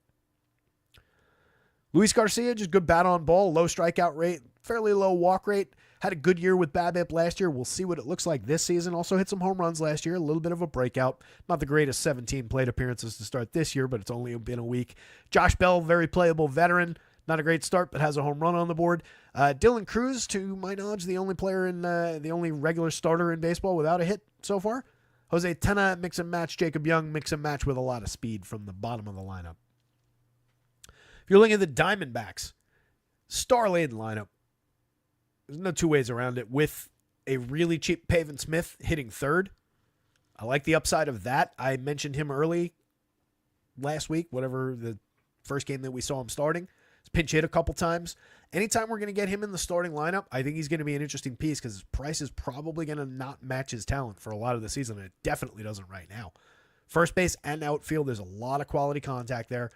Luis Garcia, just good bat on ball, low strikeout rate, fairly low walk rate. Had a good year with BABIP last year. We'll see what it looks like this season. Also hit some home runs last year, a little bit of a breakout. Not the greatest 17 plate appearances to start this year, but it's only been a week. Josh Bell, very playable veteran. Not a great start, but has a home run on the board. Dylan Cruz, to my knowledge, the only regular starter in baseball without a hit so far. Jose Tena, mix and match. Jacob Young, mix and match with a lot of speed from the bottom of the lineup. If you're looking at the Diamondbacks, star-laden lineup. There's no two ways around it. With a really cheap Pavin Smith hitting third, I like the upside of that. I mentioned him early last week, whatever the first game that we saw him starting. He's pinch hit a couple times. Anytime we're going to get him in the starting lineup, I think he's going to be an interesting piece because his price is probably going to not match his talent for a lot of the season, and it definitely doesn't right now. First base and outfield, there's a lot of quality contact there.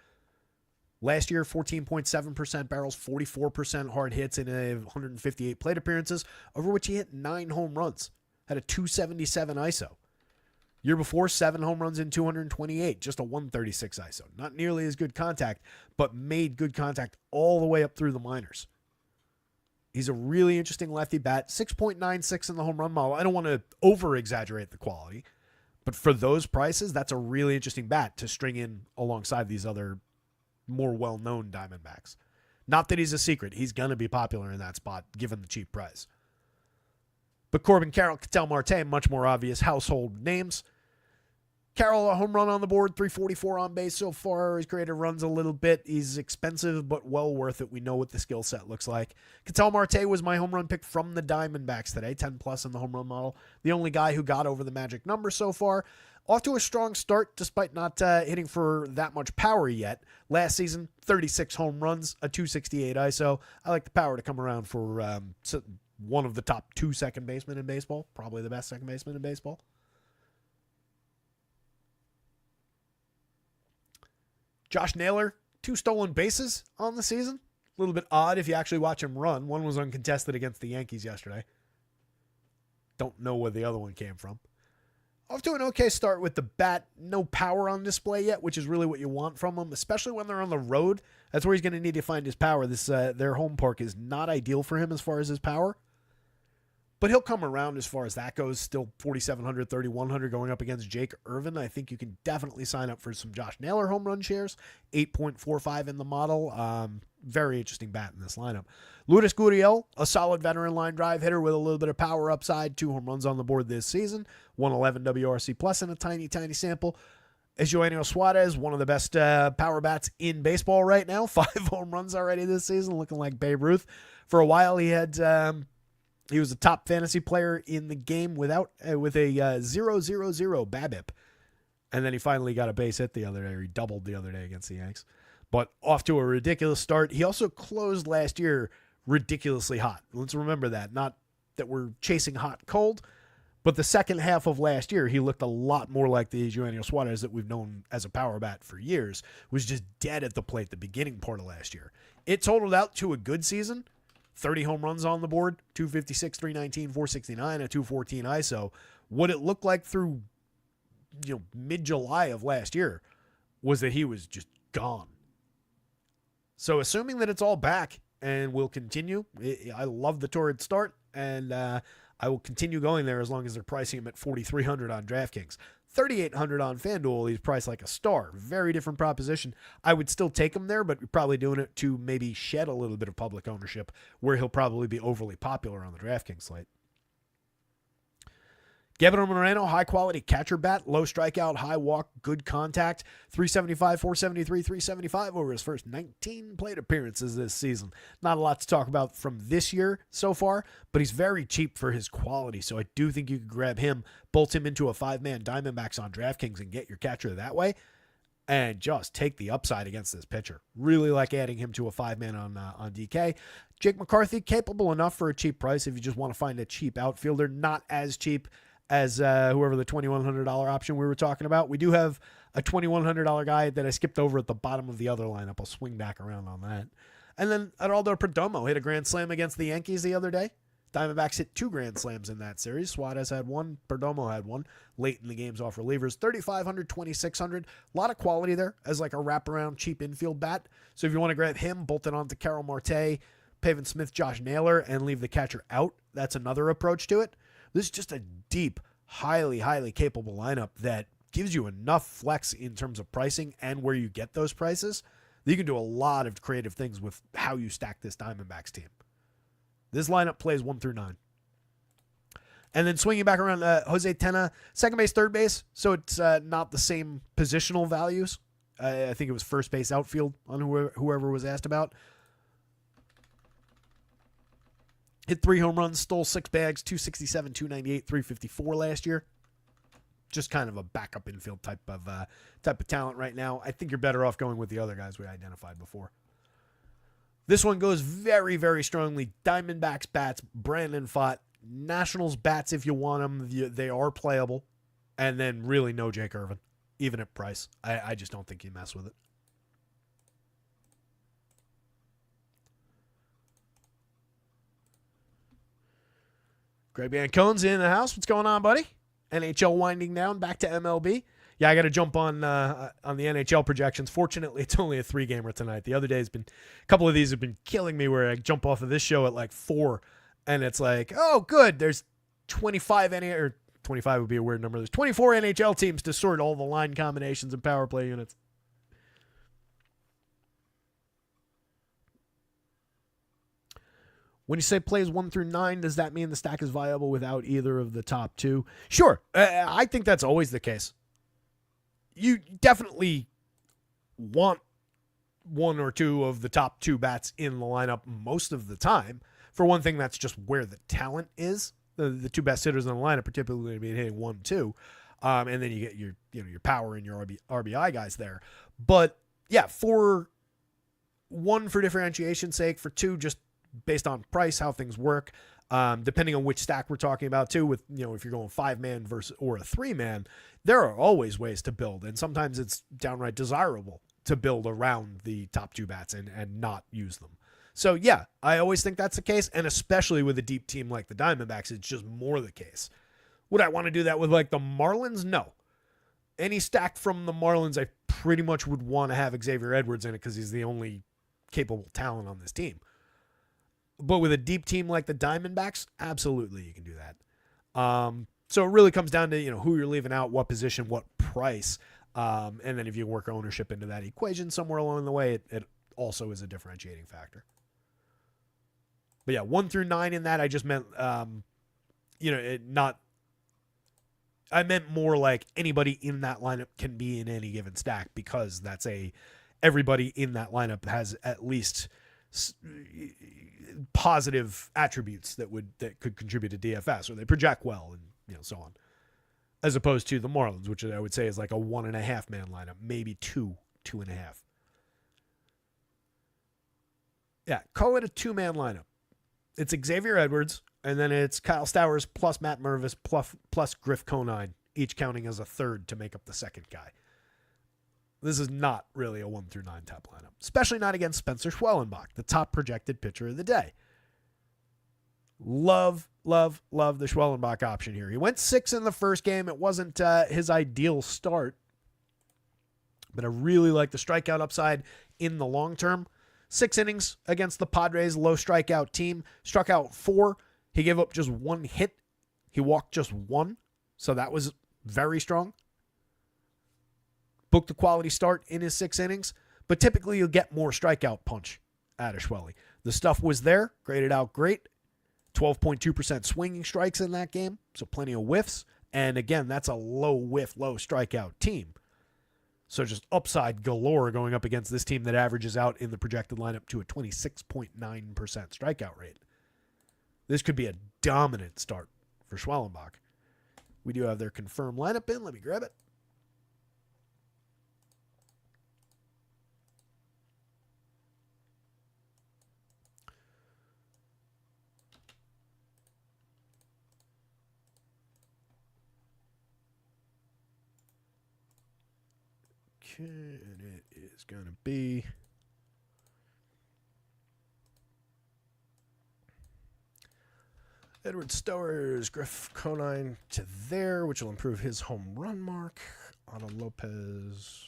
Last year, 14.7% barrels, 44% hard hits in 158 plate appearances, over which he hit 9 home runs. Had a 277 ISO. Year before, 7 home runs in 228, just a 136 ISO. Not nearly as good contact, but made good contact all the way up through the minors. He's a really interesting lefty bat, 6.96 in the home run model. I don't want to over-exaggerate the quality, but for those prices, that's a really interesting bat to string in alongside these other more well-known Diamondbacks. Not that he's a secret. He's going to be popular in that spot, given the cheap price. But Corbin Carroll, Ketel Marte, much more obvious household names. Carroll, a home run on the board, 344 on base so far. He's created runs a little bit. He's expensive, but well worth it. We know what the skill set looks like. Ketel Marte was my home run pick from the Diamondbacks today, 10 plus in the home run model. The only guy who got over the magic number so far. Off to a strong start, despite not hitting for that much power yet. Last season, 36 home runs, a 268 ISO. I like the power to come around for one of the top 2 second basemen in baseball. Probably the best second baseman in baseball. Josh Naylor, 2 stolen bases on the season. A little bit odd if you actually watch him run. One was uncontested against the Yankees yesterday. Don't know where the other one came from. Off to an okay start with the bat. No power on display yet, which is really what you want from him, especially when they're on the road. That's where he's going to need to find his power. Their home park is not ideal for him as far as his power. But he'll come around as far as that goes. Still 4,700, 3,100 going up against Jake Irvin. I think you can definitely sign up for some Josh Naylor home run shares. 8.45 in the model. Very interesting bat in this lineup. Lourdes Gurriel, a solid veteran line drive hitter with a little bit of power upside. 2 home runs on the board this season. 111 WRC plus in a tiny, tiny sample. Eugenio Suarez, one of the best power bats in baseball right now. 5 home runs already this season, looking like Babe Ruth. For a while, he had... he was a top fantasy player in the game with a 0.000 BABIP. And then he finally got a base hit the other day, or he doubled the other day against the Yanks. But off to a ridiculous start. He also closed last year ridiculously hot. Let's remember that. Not that we're chasing hot cold, but the second half of last year, he looked a lot more like the Eugenio Suarez that we've known as a power bat for years. Was just dead at the plate the beginning part of last year. It totaled out to a good season. 30 home runs on the board, 256, 319, 469, a 214 ISO. What it looked like through mid-July of last year was that he was just gone. So assuming that it's all back and will continue, I love the torrid start, and I will continue going there as long as they're pricing him at 4,300 on DraftKings. 3,800 on FanDuel, he's priced like a star. Very different proposition. I would still take him there, but you're probably doing it to maybe shed a little bit of public ownership where he'll probably be overly popular on the DraftKings slate. Gabriel Moreno, high-quality catcher bat, low strikeout, high walk, good contact, 375, 473, 375 over his first 19 plate appearances this season. Not a lot to talk about from this year so far, but he's very cheap for his quality, so I do think you could grab him, bolt him into a 5-man Diamondbacks on DraftKings and get your catcher that way, and just take the upside against this pitcher. Really like adding him to a 5-man on DK. Jake McCarthy, capable enough for a cheap price if you just want to find a cheap outfielder, not as cheap as whoever the $2,100 option we were talking about. We do have a $2,100 guy that I skipped over at the bottom of the other lineup. I'll swing back around on that. And then Geraldo Perdomo hit a grand slam against the Yankees the other day. Diamondbacks hit 2 grand slams in that series. Suarez had 1. Perdomo had 1. Late in the games off relievers. 3,500, 2,600. A lot of quality there as like a wraparound cheap infield bat. So if you want to grab him, bolt it onto Carol Marte, Pavin Smith, Josh Naylor, and leave the catcher out, that's another approach to it. This is just a deep, highly, highly capable lineup that gives you enough flex in terms of pricing and where you get those prices that you can do a lot of creative things with how you stack this Diamondbacks team. This lineup plays 1 through 9. And then swinging back around, Jose Tena, second base, third base. So it's not the same positional values. I think it was first base, outfield on whoever was asked about. Hit 3 home runs, stole 6 bags, 267, 298, 354 last year. Just kind of a backup infield type of talent right now. I think you're better off going with the other guys we identified before. This one goes very, very strongly. Diamondbacks bats, Brandon Pfaadt. Nationals bats if you want them. They are playable. And then really no Jake Irvin, even at price. I just don't think you mess with it. Greg Bancone's in the house. What's going on, buddy? NHL winding down. Back to MLB. Yeah, I got to jump on the NHL projections. Fortunately, it's only a 3-gamer tonight. The other day has been a couple of these have been killing me where I jump off of this show at like 4, and it's like, oh, good. There's 25 or 25 would be a weird number. There's 24 NHL teams to sort all the line combinations and power play units. When you say plays 1 through 9, does that mean the stack is viable without either of the top 2? Sure. I think that's always the case. You definitely want 1 or 2 of the top 2 bats in the lineup most of the time. For one thing, that's just where the talent is. The 2 best hitters in the lineup are typically going to be hitting 1, 2. And then you get your power and your RBI guys there. But yeah, for 1, for differentiation's sake, for 2, just based on price, how things work, depending on which stack we're talking about too, with, if you're going 5-man versus or a 3-man, there are always ways to build. And sometimes it's downright desirable to build around the top 2 bats and not use them. So yeah, I always think that's the case. And especially with a deep team like the Diamondbacks, it's just more the case. Would I want to do that with like the Marlins? No. Any stack from the Marlins, I pretty much would want to have Xavier Edwards in it because he's the only capable talent on this team. But with a deep team like the Diamondbacks, absolutely you can do that. So it really comes down to, who you're leaving out, what position, what price. And then if you work ownership into that equation somewhere along the way, it also is a differentiating factor. But yeah, 1 through 9 in that, I just meant, I meant more like anybody in that lineup can be in any given stack because everybody in that lineup has at least positive attributes that could contribute to DFS, or they project well and so on, as opposed to the Marlins, which I would say is like a 1.5-man lineup, maybe 2.5. Yeah, call it a 2-man lineup. It's Xavier Edwards, and then it's Kyle Stowers plus Matt Mervis plus Griff Conine, each counting as a third to make up the second guy. This is not really a 1 through 9 top lineup, especially not against Spencer Schwellenbach, the top projected pitcher of the day. Love the Schwellenbach option here. He went 6 in the first game. It wasn't his ideal start, but I really like the strikeout upside in the long term. 6 innings against the Padres, low strikeout team. Struck out 4. He gave up just 1 hit. He walked just 1, so that was very strong. Booked a quality start in his 6 innings, but typically you'll get more strikeout punch out of Schwelly. The stuff was there, graded out great. 12.2% swinging strikes in that game, so plenty of whiffs, And again, that's a low whiff, low strikeout team. So just upside galore going up against this team that averages out in the projected lineup to a 26.9% strikeout rate. This could be a dominant start for Schwellenbach. We do have their confirmed lineup in. Let me grab it. Okay, and it is going to be Edward Stowers, Griff Conine to there, which will improve his home run mark. Otto Lopez.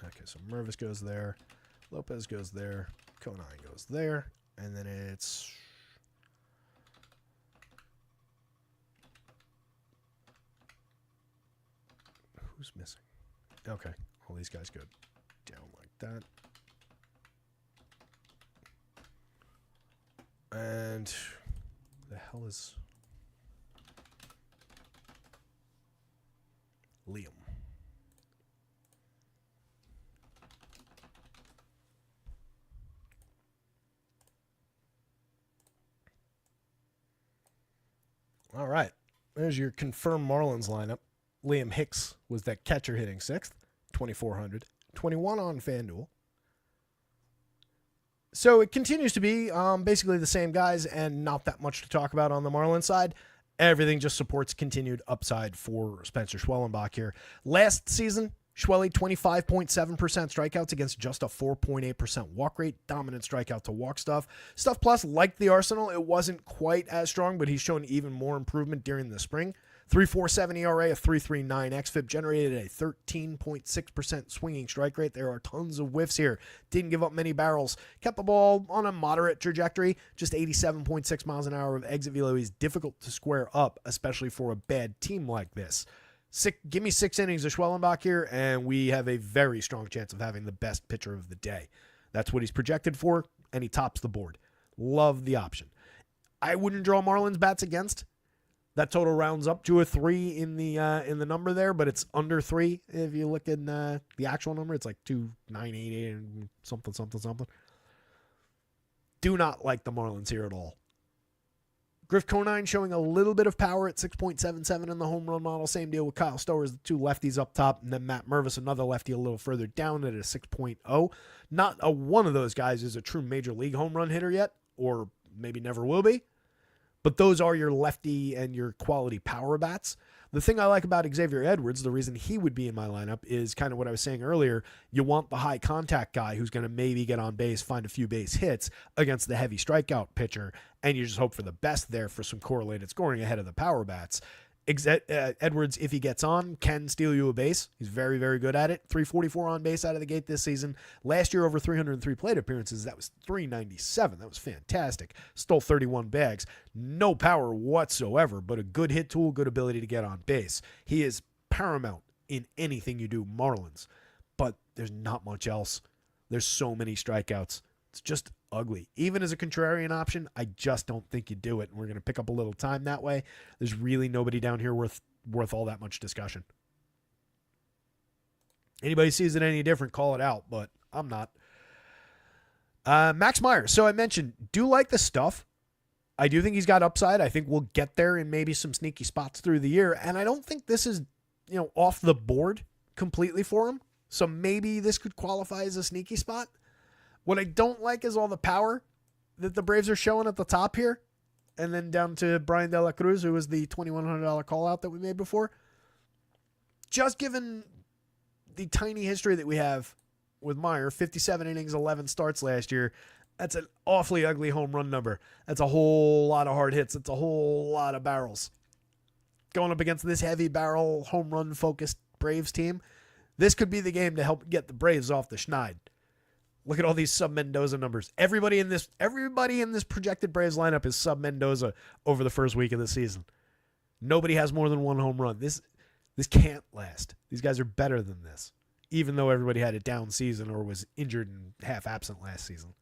Okay, so Mervis goes there. Lopez goes there. Conine goes there. And then it's who's missing? Okay, all these guys go down like that. And the hell is Liam? All right, there's your confirmed Marlins lineup. Liam Hicks was that catcher hitting 6th, 2,400, 21 on FanDuel. So it continues to be basically the same guys and not that much to talk about on the Marlins side. Everything just supports continued upside for Spencer Schwellenbach here. Last season, Schwelly 25.7% strikeouts against just a 4.8% walk rate. Dominant strikeout to walk stuff. Stuff Plus, like the Arsenal, it wasn't quite as strong, but he's shown even more improvement during the spring. 3.47 ERA, a 3.39 xFIP, generated a 13.6% swinging strike rate. There are tons of whiffs here. Didn't give up many barrels. Kept the ball on a moderate trajectory. Just 87.6 miles an hour of exit velo. He's difficult to square up, especially for a bad team like this. Give me 6 innings of Schwellenbach here, and we have a very strong chance of having the best pitcher of the day. That's what he's projected for, and he tops the board. Love the option. I wouldn't draw Marlins bats against. That total rounds up to a 3 in the number there, but it's under 3 if you look at the actual number. It's like 2,988 and something. Do not like the Marlins here at all. Griff Conine showing a little bit of power at 6.77 in the home run model. Same deal with Kyle Stowers, the 2 lefties up top, and then Matt Mervis, another lefty a little further down at a 6.0. Not a one of those guys is a true major league home run hitter yet, or maybe never will be. But those are your lefty and your quality power bats. The thing I like about Xavier Edwards, the reason he would be in my lineup, is kind of what I was saying earlier. You want the high contact guy who's going to maybe get on base, find a few base hits against the heavy strikeout pitcher, and you just hope for the best there for some correlated scoring ahead of the power bats. Edwards, if he gets on, can steal you a base. He's very, very good at it. 344 on base out of the gate this season. Last year, over 303 plate appearances. That was 397. That was fantastic. Stole 31 bags. No power whatsoever, but a good hit tool, good ability to get on base. He is paramount in anything you do, Marlins. But there's not much else. There's so many strikeouts. It's just ugly. Even as a contrarian option, I just don't think you do it. And we're going to pick up a little time that way. There's really nobody down here worth all that much discussion. Anybody sees it any different, call it out, but I'm not. Max Meyer. So I mentioned, do like the stuff. I do think he's got upside. I think we'll get there in maybe some sneaky spots through the year. And I don't think this is, off the board completely for him. So maybe this could qualify as a sneaky spot. What I don't like is all the power that the Braves are showing at the top here. And then down to Brian De La Cruz, who was the $2,100 call out that we made before. Just given the tiny history that we have with Meyer, 57 innings, 11 starts last year, that's an awfully ugly home run number. That's a whole lot of hard hits. It's a whole lot of barrels. Going up against this heavy barrel, home run focused Braves team, this could be the game to help get the Braves off the schneid. Look at all these sub-Mendoza numbers. Everybody in this projected Braves lineup is sub-Mendoza over the first week of the season. Nobody has more than 1 home run. This can't last. These guys are better than this, even though everybody had a down season or was injured and half absent last season.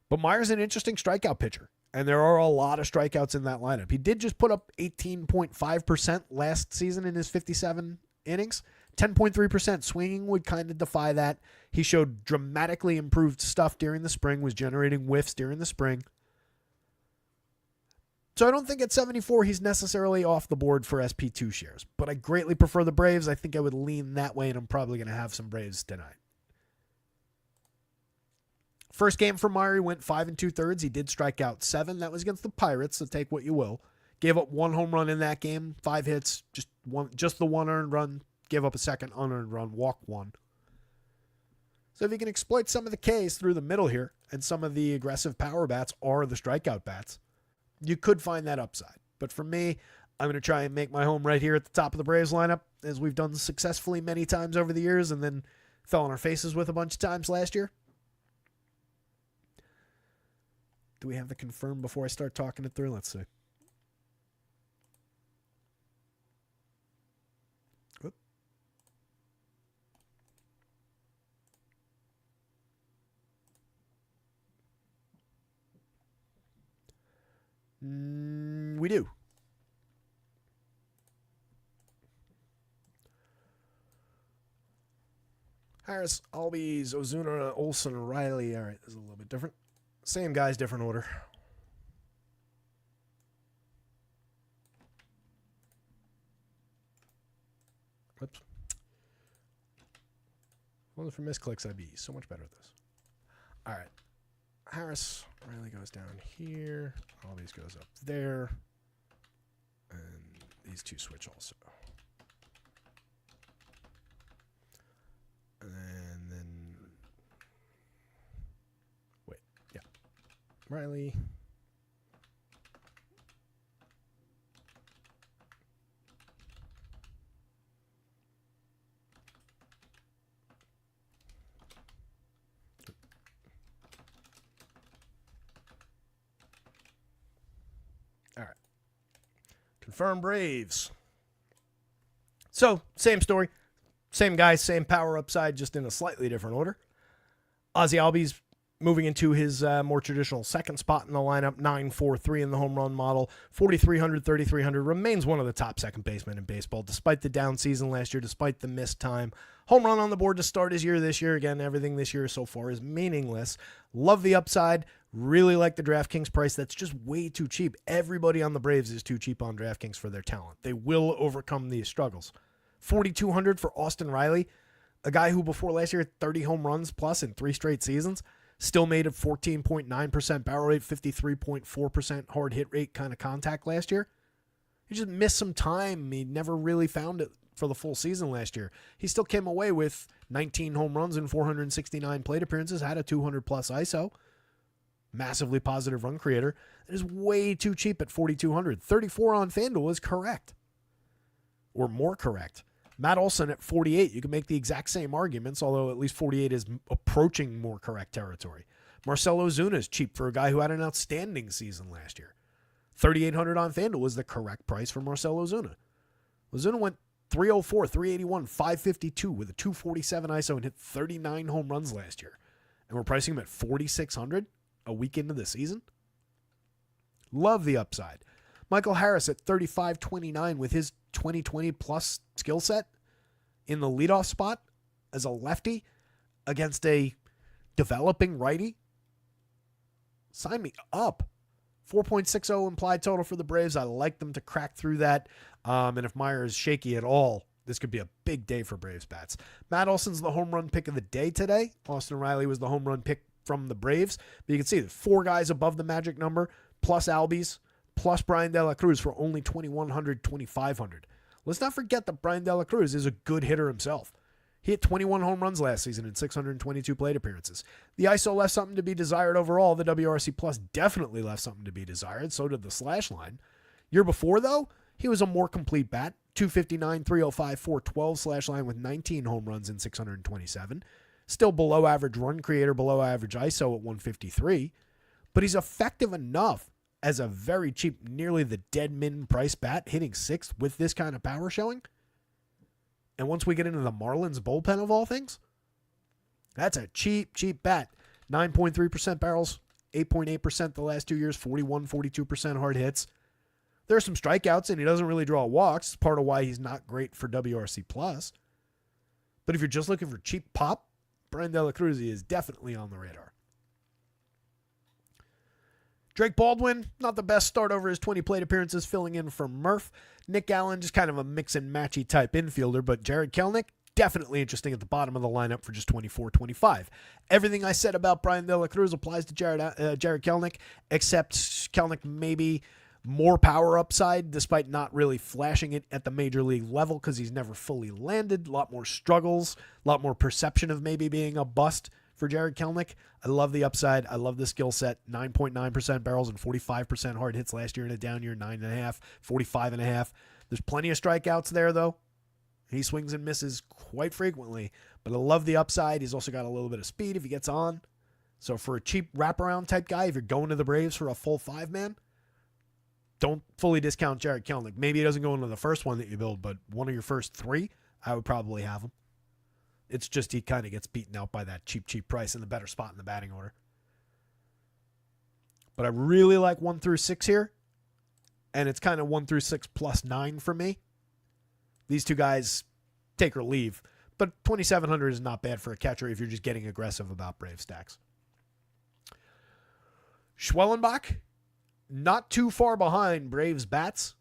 But Meyer's an interesting strikeout pitcher. And there are a lot of strikeouts in that lineup. He did just put up 18.5% last season in his 57 innings. 10.3% swinging would kind of defy that. He showed dramatically improved stuff during the spring, was generating whiffs during the spring. So I don't think at 74 he's necessarily off the board for SP2 shares. But I greatly prefer the Braves. I think I would lean that way, and I'm probably going to have some Braves tonight. First game for Meyers, he went 5 2/3. He did strike out 7. That was against the Pirates, so take what you will. Gave up 1 home run in that game, 5 hits, just the 1 earned run. Gave up a second unearned run, walked 1. So if you can exploit some of the Ks through the middle here, and some of the aggressive power bats are the strikeout bats, you could find that upside. But for me, I'm going to try and make my home right here at the top of the Braves lineup, as we've done successfully many times over the years, and then fell on our faces with a bunch of times last year. Do we have the confirm before I start talking it through? Let's see. Whoop. We do. Harris, Albies, Ozuna, Olsen, Riley. All right, this is a little bit different. Same guys, different order. Whoops. Only for misclicks, I'd be so much better at this. All right. Harris, Riley goes down here. All these goes up there. And these two switch also. And then... Wait, yeah. Riley. All right. Confirm Braves. So, same story. Same guys, same power upside, just in a slightly different order. Ozzy Albies moving into his more traditional second spot in the lineup, 9-4-3 in the home run model, 4,300, 3,300, remains one of the top second basemen in baseball, despite the down season last year, despite the missed time. Home run on the board to start his year this year. Again, everything this year so far is meaningless. Love the upside. Really like the DraftKings price. That's just way too cheap. Everybody on the Braves is too cheap on DraftKings for their talent. They will overcome these struggles. 4,200 for Austin Riley, a guy who before last year had 30 home runs plus in 3 straight seasons, still made a 14.9% barrel rate, 53.4% hard hit rate kind of contact last year. He just missed some time. He never really found it for the full season last year. He still came away with 19 home runs and 469 plate appearances, had a 200 plus ISO. Massively positive run creator. It is way too cheap at 4,200. 34 on FanDuel is correct. Or more correct. Matt Olson at 48, you can make the exact same arguments, although at least 48 is approaching more correct territory. Marcell Ozuna is cheap for a guy who had an outstanding season last year. 3,800 on FanDuel is the correct price for Marcell Ozuna. Ozuna went 304, 381, 552 with a 247 ISO and hit 39 home runs last year. And we're pricing him at 4,600 a week into the season. Love the upside. Michael Harris at 35-29 with his 2020 plus skill set in the leadoff spot as a lefty against a developing righty. Sign me up. 4.60 implied total for the Braves. I like them to crack through that. And if Meyers is shaky at all, this could be a big day for Braves bats. Matt Olson's the home run pick of the day today. Austin Riley was the home run pick from the Braves. But you can see the 4 guys above the magic number, plus Albies, plus Brian De La Cruz for only 2,100, 2,500. Let's not forget that Brian De La Cruz is a good hitter himself. He hit 21 home runs last season in 622 plate appearances. The ISO left something to be desired overall. The WRC Plus definitely left something to be desired. So did the slash line. Year before, though, he was a more complete bat. 259, 305, 412 slash line with 19 home runs in 627. Still below average run creator, below average ISO at 153. But he's effective enough as a very cheap, nearly the dead min price bat, hitting 6th with this kind of power showing. And once we get into the Marlins bullpen of all things, that's a cheap, cheap bat. 9.3% barrels 8.8% the last 2 years, 41, 42% hard hits. There are some strikeouts, and he doesn't really draw walks. It's part of why he's not great for WRC+. But if you're just looking for cheap pop, Brian De La Cruz is definitely on the radar. Drake Baldwin, not the best start over his 20 plate appearances, filling in for Murph. Nick Allen, just kind of a mix and matchy type infielder, but Jared Kelenic, definitely interesting at the bottom of the lineup for just 24-25. Everything I said about Brian De La Cruz applies to Jared Kelenic, except Kelenic maybe more power upside, despite not really flashing it at the major league level because he's never fully landed. A lot more struggles, a lot more perception of maybe being a bust for Jared Kelenic. I love the upside. I love the skill set. 9.9% barrels and 45% hard hits last year in a down year, 9.5, 45.5. There's plenty of strikeouts there, though. He swings and misses quite frequently, but I love the upside. He's also got a little bit of speed if he gets on. So for a cheap wraparound type guy, if you're going to the Braves for a full 5-man, don't fully discount Jared Kelenic. Maybe he doesn't go into the first one that you build, but one of your first 3, I would probably have him. It's just he kind of gets beaten out by that cheap price in the better spot in the batting order. But I really like 1 through 6 here, and it's kind of 1 through 6 plus 9 for me. These two guys take or leave, but 2,700 is not bad for a catcher if you're just getting aggressive about Brave stacks. Schwellenbach, not too far behind Braves bats.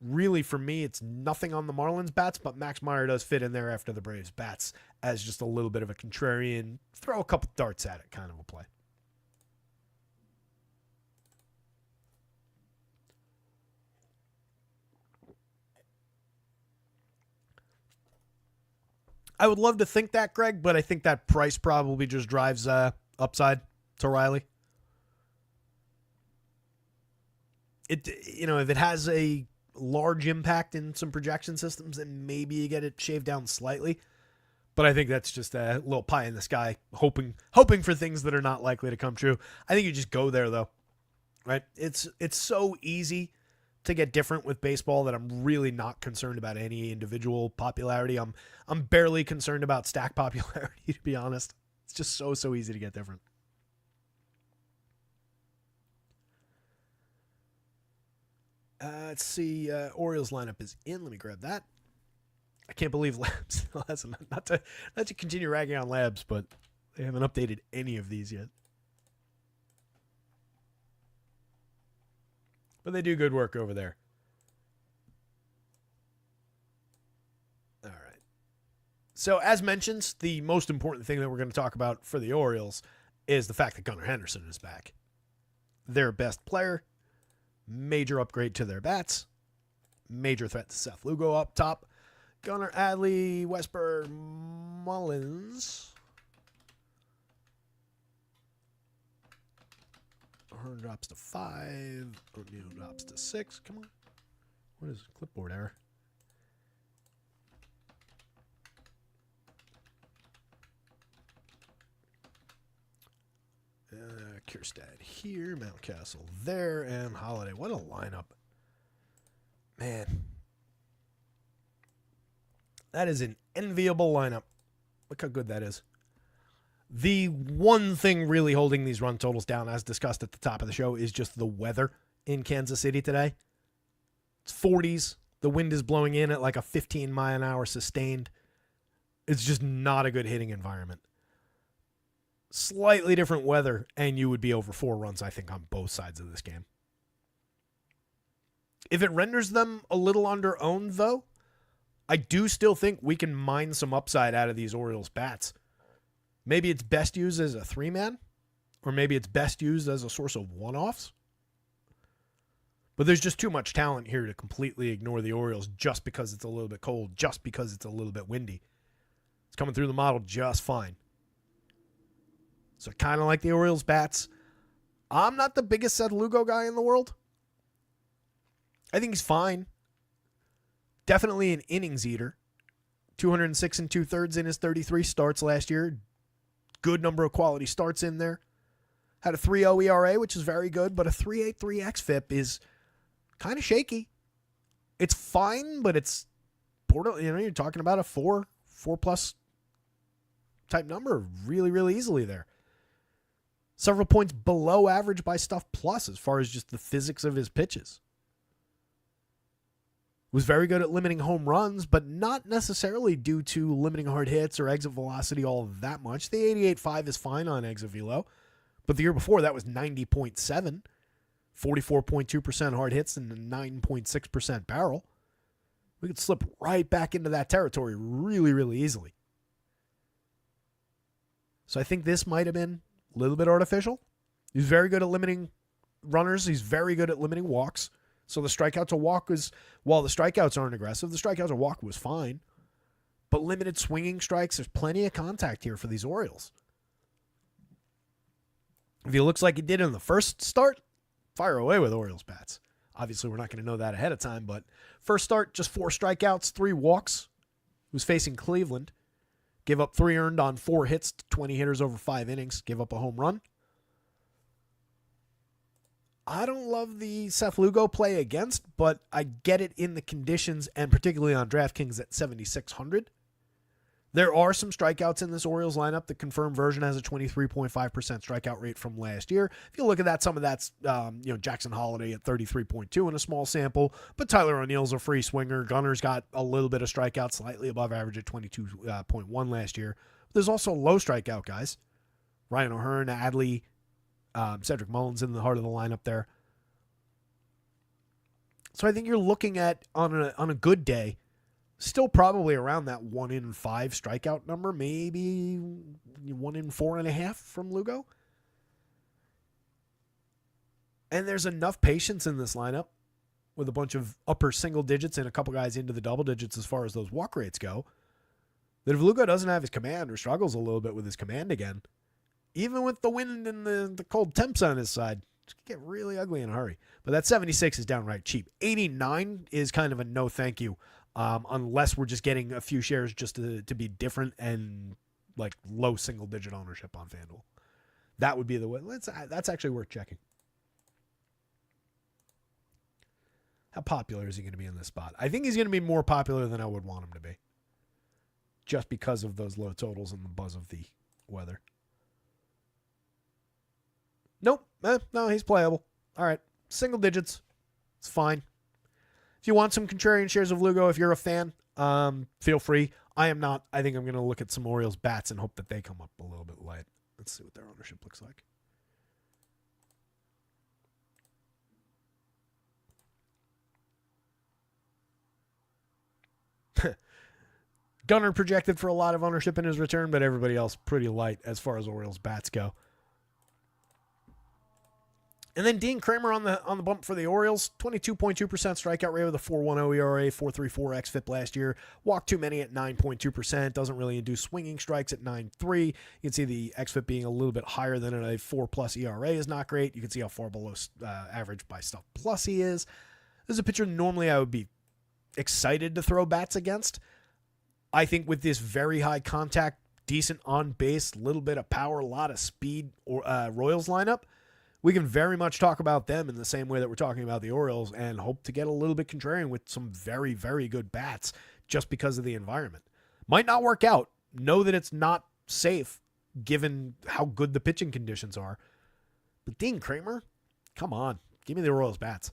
Really, for me, it's nothing on the Marlins bats, but Max Meyer does fit in there after the Braves bats as just a little bit of a contrarian, throw a couple darts at it kind of a play. I would love to think that, Greg, but I think that price probably just drives upside to Riley. If it has a large impact in some projection systems, then maybe you get it shaved down slightly. But I think that's just a little pie in the sky, hoping for things that are not likely to come true. I think you just go there, though, right? It's so easy to get different with baseball that I'm really not concerned about any individual popularity. I'm barely concerned about stack popularity, to be honest. It's just so easy to get different. Let's see. Orioles lineup is in. Let me grab that. I can't believe Labs not to continue ragging on Labs, but they haven't updated any of these yet. But they do good work over there. All right. So as mentioned, the most important thing that we're going to talk about for the Orioles is the fact that Gunnar Henderson is back. Their best player. Major upgrade to their bats. Major threat to Seth Lugo up top. Gunnar, Adley, Westburg, Mullins. Hearn drops to 5. O'Neill drops to 6. Come on. What is clipboard error? Kierstad here, Mountcastle there, and Holiday. What a lineup. Man. That is an enviable lineup. Look how good that is. The one thing really holding these run totals down, as discussed at the top of the show, is just the weather in Kansas City today. It's 40s. The wind is blowing in at like a 15-mile-an-hour sustained. It's just not a good hitting environment. Slightly different weather, and you would be over 4 runs, I think, on both sides of this game. If it renders them a little under-owned, though, I do still think we can mine some upside out of these Orioles bats. Maybe it's best used as a 3-man, or maybe it's best used as a source of one-offs. But there's just too much talent here to completely ignore the Orioles just because it's a little bit cold, just because it's a little bit windy. It's coming through the model just fine. So kind of like the Orioles bats. I'm not the biggest Seth Lugo guy in the world. I think he's fine. Definitely an innings eater. 206 and 2/3 in his 33 starts last year. Good number of quality starts in there. Had a 3.0 ERA, which is very good, but a 3.83 xFIP is kind of shaky. It's fine, but it's you're talking about a 4+ type number really, really easily there. Several points below average by Stuff Plus as far as just the physics of his pitches. Was very good at limiting home runs, but not necessarily due to limiting hard hits or exit velocity all that much. The 88.5 is fine on exit velo, but the year before that was 90.7, 44.2% hard hits and 9.6% barrel. We could slip right back into that territory really, really easily. So I think this might have been a little bit artificial. He's very good at limiting runners. He's very good at limiting walks. So the strikeout to walk was, while the strikeouts aren't aggressive, the strikeout to walk was fine. But limited swinging strikes, there's plenty of contact here for these Orioles. If he looks like he did in the first start, fire away with Orioles bats. Obviously, we're not going to know that ahead of time, but first start, just 4 strikeouts, 3 walks. He was facing Cleveland. Gave up 3 earned on 4 hits to 20 hitters over 5 innings. Gave up a home run. I don't love the Seth Lugo play against, but I get it in the conditions and particularly on DraftKings at 7,600. There are some strikeouts in this Orioles lineup. The confirmed version has a 23.5% strikeout rate from last year. If you look at that, some of that's Jackson Holiday at 33.2 in a small sample, but Tyler O'Neill's a free swinger. Gunner's got a little bit of strikeout, slightly above average at 22.1 last year. But there's also low strikeout guys. Ryan O'Hearn, Adley, Cedric Mullins in the heart of the lineup there. So I think you're looking at, on a good day, still probably around that 1 in 5 strikeout number, maybe 1 in 4.5 from Lugo. And there's enough patience in this lineup with a bunch of upper single digits and a couple guys into the double digits as far as those walk rates go, that if Lugo doesn't have his command or struggles a little bit with his command again, even with the wind and the cold temps on his side, it's going to get really ugly in a hurry. But that 76 is downright cheap. 89 is kind of a no thank you, unless we're just getting a few shares just to be different and like low single-digit ownership on FanDuel. That would be the way. That's actually worth checking. How popular is he going to be in this spot? I think he's going to be more popular than I would want him to be, just because of those low totals and the buzz of the weather. Nope. No, he's playable. All right. Single digits. It's fine. If you want some contrarian shares of Lugo, if you're a fan, feel free. I am not. I think I'm going to look at some Orioles bats and hope that they come up a little bit light. Let's see what their ownership looks like. Gunner projected for a lot of ownership in his return, but everybody else pretty light as far as Orioles bats go. And then Dean Kramer on the bump for the Orioles, 22.2% strikeout rate with a 4.10 ERA, 4.34 xFIP last year. Walked too many at 9.2%. Doesn't really induce swinging strikes at 9.3. You can see the xFIP being a little bit higher than a 4+ ERA is not great. You can see how far below average by Stuff Plus he is. This is a pitcher normally I would be excited to throw bats against. I think with this very high contact, decent on base, little bit of power, a lot of speed Royals lineup, we can very much talk about them in the same way that we're talking about the Orioles and hope to get a little bit contrarian with some very, very good bats just because of the environment. Might not work out. Know that it's not safe given how good the pitching conditions are. But Dean Kramer, come on. Give me the Orioles bats.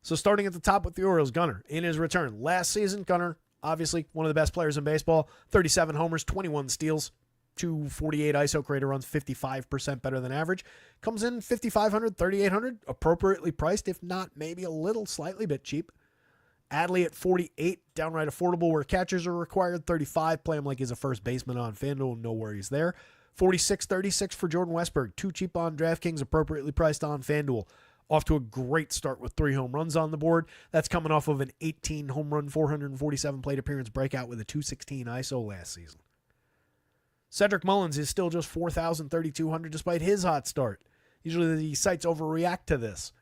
So starting at the top with the Orioles, Gunner in his return. Last season, Gunner, obviously one of the best players in baseball. 37 homers, 21 steals. 248 ISO creator runs, 55% better than average. Comes in 5,500, 3,800, appropriately priced, if not maybe a little slightly bit cheap. Adley at 48, downright affordable where catchers are required. 35, play him like he's a first baseman on FanDuel, no worries there. 46, 36 for Jordan Westberg, too cheap on DraftKings, appropriately priced on FanDuel. Off to a great start with 3 home runs on the board. That's coming off of an 18 home run, 447 plate appearance breakout with a 216 ISO last season. Cedric Mullins is still just 4,000, 3,200 despite his hot start. Usually the sites overreact to this.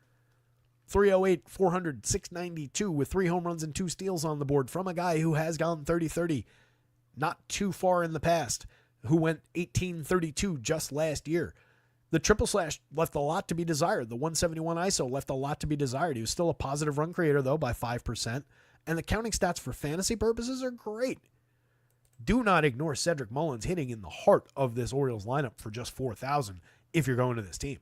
308, 400, 692 with 3 home runs and 2 steals on the board from a guy who has gone 30-30 not too far in the past, who went 18-32 just last year. The triple slash left a lot to be desired. The 171 ISO left a lot to be desired. He was still a positive run creator, though, by 5%. And the counting stats for fantasy purposes are great. Do not ignore Cedric Mullins hitting in the heart of this Orioles lineup for just 4,000 if you're going to this team.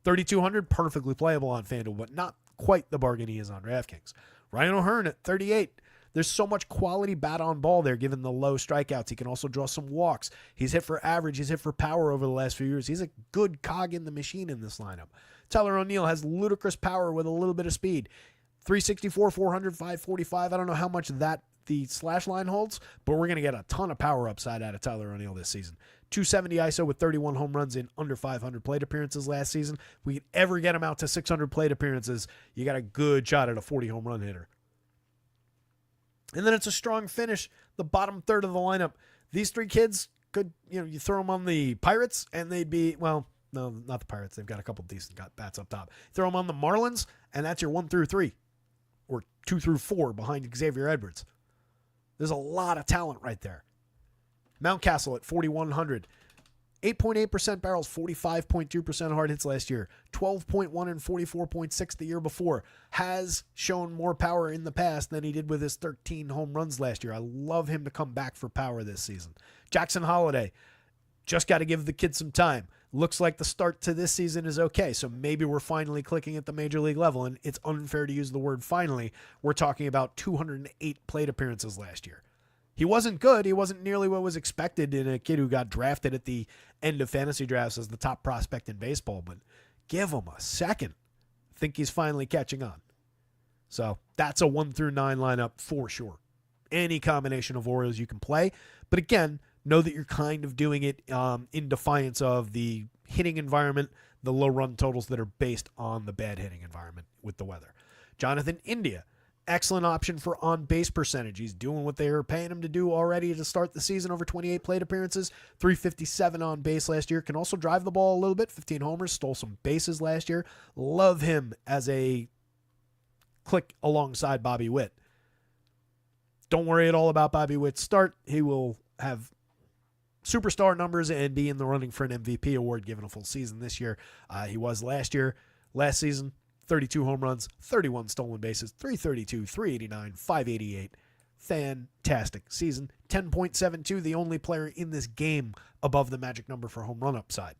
3,200, perfectly playable on FanDuel, but not quite the bargain he is on DraftKings. Ryan O'Hearn at 38. There's so much quality bat on ball there given the low strikeouts. He can also draw some walks. He's hit for average. He's hit for power over the last few years. He's a good cog in the machine in this lineup. Tyler O'Neill has ludicrous power with a little bit of speed. 364, 400, 545. I don't know how much that the slash line holds, but we're going to get a ton of power upside out of Tyler O'Neill this season. 270 ISO with 31 home runs in under 500 plate appearances last season. If we can ever get him out to 600 plate appearances, you got a good shot at a 40 home run hitter. And then it's a strong finish, the bottom third of the lineup. These three kids could, you throw them on the Pirates and they'd be, well, no, not the Pirates. They've got a couple decent bats up top. Throw them on the Marlins and that's your 1 through 3 or 2 through 4 behind Xavier Edwards. There's a lot of talent right there. Mountcastle at 4,100. 8.8% barrels, 45.2% hard hits last year. 12.1 and 44.6 the year before. Has shown more power in the past than he did with his 13 home runs last year. I love him to come back for power this season. Jackson Holiday. Just got to give the kid some time. Looks like the start to this season is okay, so maybe we're finally clicking at the major league level, and it's unfair to use the word finally. We're talking about 208 plate appearances last year. He wasn't good. He wasn't nearly what was expected in a kid who got drafted at the end of fantasy drafts as the top prospect in baseball, but give him a second. I think he's finally catching on. So that's a 1 through 9 lineup for sure. Any combination of Orioles you can play, but again, know that you're kind of doing it in defiance of the hitting environment, the low run totals that are based on the bad hitting environment with the weather. Jonathan India, excellent option for on-base percentage. He's doing what they were paying him to do already to start the season, over 28 plate appearances, 357 on base last year. Can also drive the ball a little bit, 15 homers, stole some bases last year. Love him as a click alongside Bobby Witt. Don't worry at all about Bobby Witt's start. He will have superstar numbers and be in the running for an MVP award given a full season this year. He was last season, 32 home runs, 31 stolen bases, 332, 389, 588. Fantastic season. 10.72, the only player in this game above the magic number for home run upside.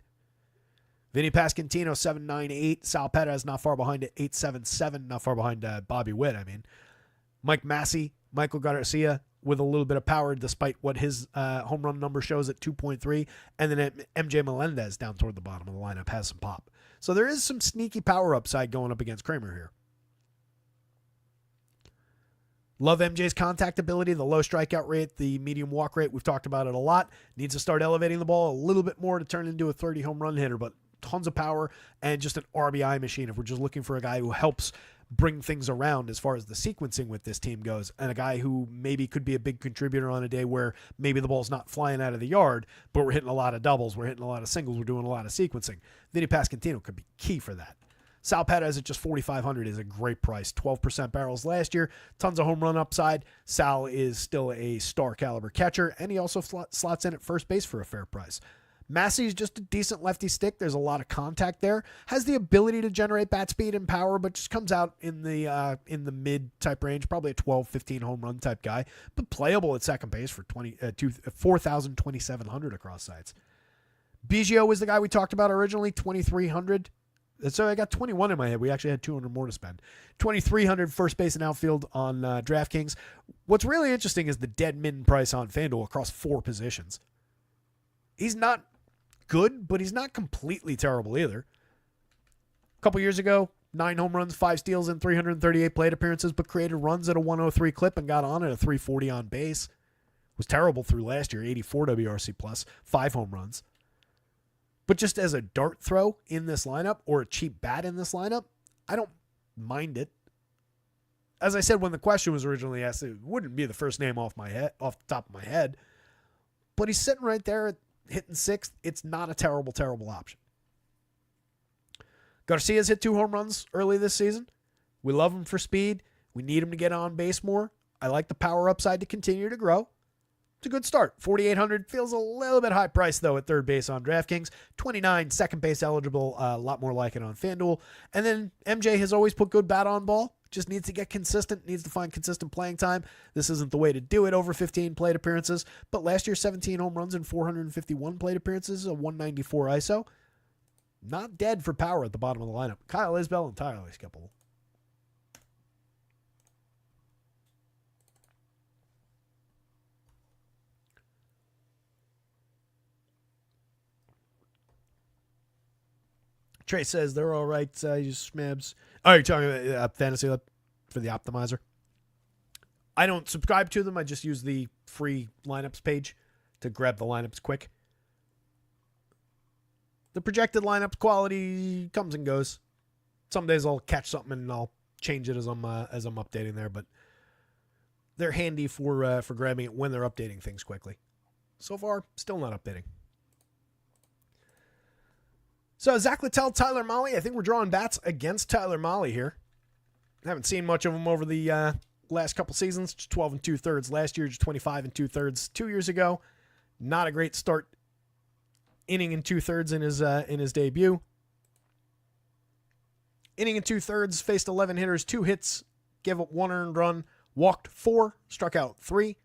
Vinny Pasquantino, 798. Sal Perez not far behind at 877, not far behind Bobby Witt, I mean. Mike Massey, Michael Garcia, with a little bit of power despite what his home run number shows at 2.3. And then MJ Melendez down toward the bottom of the lineup has some pop. So there is some sneaky power upside going up against Kramer here. Love MJ's contact ability, the low strikeout rate, the medium walk rate. We've talked about it a lot. Needs to start elevating the ball a little bit more to turn into a 30 home run hitter, but tons of power and just an RBI machine if we're just looking for a guy who helps bring things around as far as the sequencing with this team goes, and a guy who maybe could be a big contributor on a day where maybe the ball's not flying out of the yard, but we're hitting a lot of doubles, we're hitting a lot of singles, we're doing a lot of sequencing. Vinny Pasquantino could be key for that. Sal Perez at just 4,500 is a great price. 12% barrels last year, tons of home run upside. Sal is still a star caliber catcher, and he also slots in at first base for a fair price. Massey's just a decent lefty stick. There's a lot of contact there. Has the ability to generate bat speed and power, but just comes out in the mid type range, probably a 12, 15 home run type guy, but playable at second base for 4,000, 2,700 across sites. Biggio was the guy we talked about originally, 2,300. So I got 21 in my head. We actually had 200 more to spend. 2,300 first base and outfield on DraftKings. What's really interesting is the dead min price on FanDuel across 4 positions. He's not good, but he's not completely terrible either. A couple years ago, 9 home runs, 5 steals, and 338 plate appearances, but created runs at a 103 clip and got on at a 340 on base. Was terrible through last year, 84 WRC plus, 5 home runs. But just as a dart throw in this lineup or a cheap bat in this lineup, I don't mind it. As I said when the question was originally asked, it wouldn't be the first name off the top of my head. But he's sitting right there hitting 6th. It's not a terrible, terrible option. Garcia's hit 2 home runs early this season. We love him for speed. We need him to get on base more. I like the power upside to continue to grow. It's a good start. 4,800 feels a little bit high price, though, at third base on DraftKings. 29 second base eligible, a lot more like it on FanDuel. And then MJ has always put good bat on ball. just needs to get consistent, needs to find consistent playing time. This isn't the way to do it over 15 plate appearances, but last year 17 home runs and 451 plate appearances, a 194 ISO. Not dead for power at the bottom of the lineup. Kyle Isbell entirely skippable. Trey says they're all right. Use Schmabs. Oh, you're talking about Fantasy Lab for the optimizer? I don't subscribe to them. I just use the free lineups page to grab the lineups quick. The projected lineups quality comes and goes. Some days I'll catch something and I'll change it as I'm updating there, but they're handy for grabbing it when they're updating things quickly. So far, still not updating. So Zach Littell, Tyler Mahle. I think we're drawing bats against Tyler Mahle here. Haven't seen much of him over the last couple seasons. Just 12 and 2/3 last year, just 25 and 2/3 2 years ago. Not a great start. Inning and 2/3 in his debut. Inning and 2/3, faced 11 hitters, 2 hits, gave up 1 earned run, walked 4, struck out 3.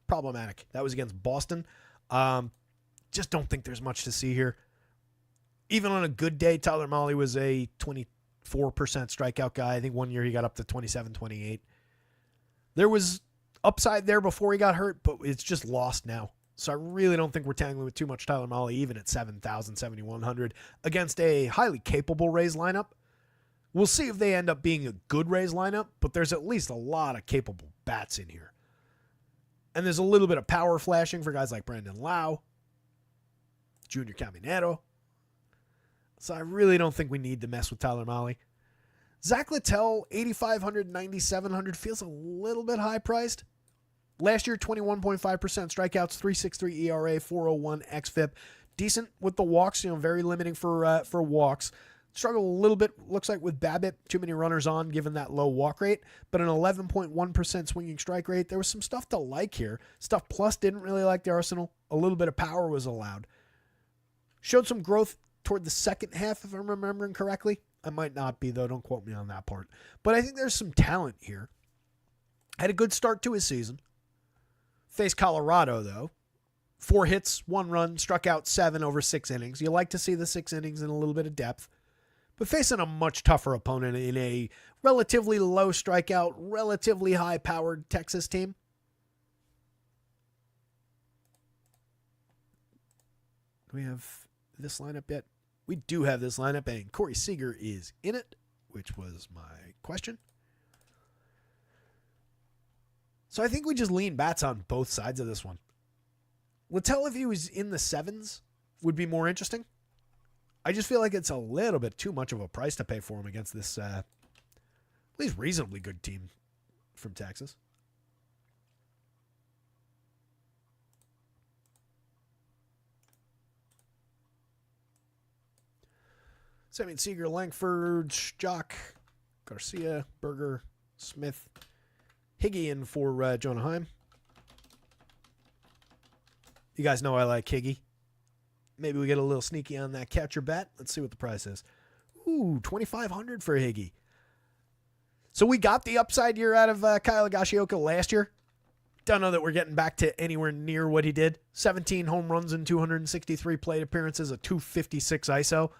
Problematic. That was against Boston. Just don't think there's much to see here. Even on a good day, Tyler Mahle was a 24% strikeout guy. I think one year he got up to 27, 28. There was upside there before he got hurt, but it's just lost now. So I really don't think we're tangling with too much Tyler Mahle, even at 7,000, 7,100, against a highly capable Rays lineup. We'll see if they end up being a good Rays lineup, but there's at least a lot of capable bats in here. And there's a little bit of power flashing for guys like Brandon Lau, Junior Caminero. So I really don't think we need to mess with Tyler Mahle. Zach Littell, 8,500, 9,700, feels a little bit high priced. Last year, 21.5% strikeouts, 3.63 ERA, 4.01 xFIP. Decent with the walks, very limiting for walks. Struggle a little bit, looks like, with BABIP. Too many runners on, given that low walk rate. But an 11.1% swinging strike rate. There was some stuff to like here. Stuff Plus didn't really like the arsenal. A little bit of power was allowed. Showed some growth toward the second half, if I'm remembering correctly. I might not be, though. Don't quote me on that part. But I think there's some talent here. Had a good start to his season. Faced Colorado, though. 4 hits, 1 run, struck out 7 over 6 innings. You like to see the 6 innings in a little bit of depth. But facing a much tougher opponent in a relatively low strikeout, relatively high-powered Texas team. Do we have this lineup yet? We do have this lineup, and Corey Seager is in it, which was my question. So I think we just lean bats on both sides of this one. Littell, if he was in the 7s, would be more interesting. I just feel like it's a little bit too much of a price to pay for him against this at least reasonably good team from Texas. Semyon Seager, Langford, Jock, Garcia, Berger, Smith, Higgy in for Jonah Heim. You guys know I like Higgy. Maybe we get a little sneaky on that catcher bet. Let's see what the price is. Ooh, $2,500 for Higgy. So we got the upside year out of Kyle Higashioka last year. Don't know that we're getting back to anywhere near what he did. 17 home runs and 263 plate appearances, a 256 ISO.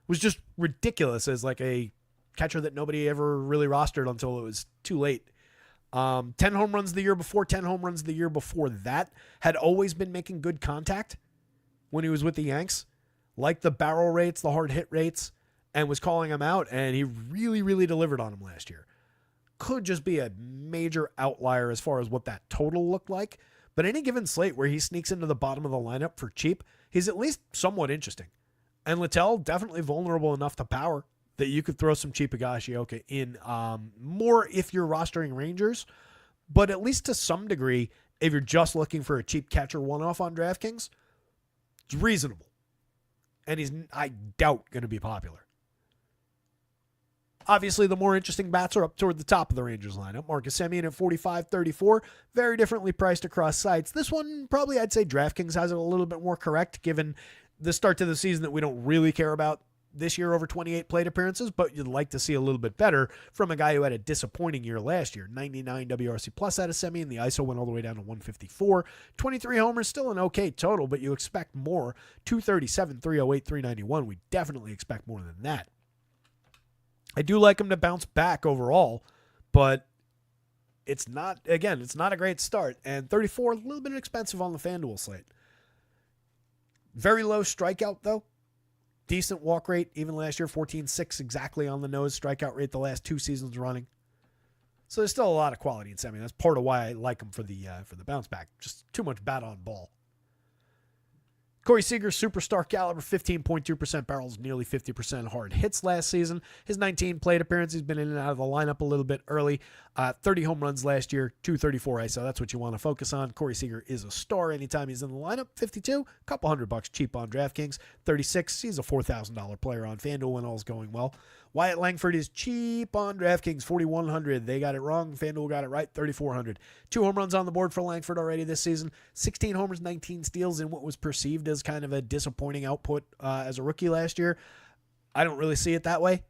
Was just ridiculous as like a catcher that nobody ever really rostered until it was too late. 10 home runs the year before, 10 home runs the year before that. Had always been making good contact when he was with the Yanks. Liked the barrel rates, the hard hit rates, and was calling them out, and he really, really delivered on them last year. Could just be a major outlier as far as what that total looked like. But any given slate where he sneaks into the bottom of the lineup for cheap, he's at least somewhat interesting. And Littell, definitely vulnerable enough to power that you could throw some cheap Higashioka in more if you're rostering Rangers. But at least to some degree, if you're just looking for a cheap catcher one-off on DraftKings, it's reasonable. And he's, I doubt, going to be popular. Obviously, the more interesting bats are up toward the top of the Rangers lineup. Marcus Semien at 45.34, very differently priced across sites. This one, probably I'd say DraftKings has it a little bit more correct, given the start to the season that we don't really care about this year over 28 plate appearances, but you'd like to see a little bit better from a guy who had a disappointing year last year. 99 WRC plus at a semi, and the ISO went all the way down to 154. 23 homers, still an okay total, but you expect more. 237, 308, 391. We definitely expect more than that. I do like him to bounce back overall, but it's not a great start. And 34, a little bit expensive on the FanDuel slate. Very low strikeout, though. Decent walk rate, even last year, 14.6 exactly on the nose. Strikeout rate the last 2 seasons running. So there's still a lot of quality in semi. That's part of why I like him for the bounce back. Just too much bat on ball. Corey Seager, superstar caliber, 15.2% barrels, nearly 50% hard hits last season. His 19 plate appearances, he's been in and out of the lineup a little bit early. 30 home runs last year, 234 ISO. That's what you want to focus on. Corey Seager is a star anytime he's in the lineup. 52, a couple $100 cheap on DraftKings. 36, he's a $4,000 player on FanDuel when all's going well. Wyatt Langford is cheap on DraftKings, 4,100. They got it wrong. FanDuel got it right, 3,400. 2 home runs on the board for Langford already this season. 16 homers, 19 steals in what was perceived as kind of a disappointing output as a rookie last year. I don't really see it that way.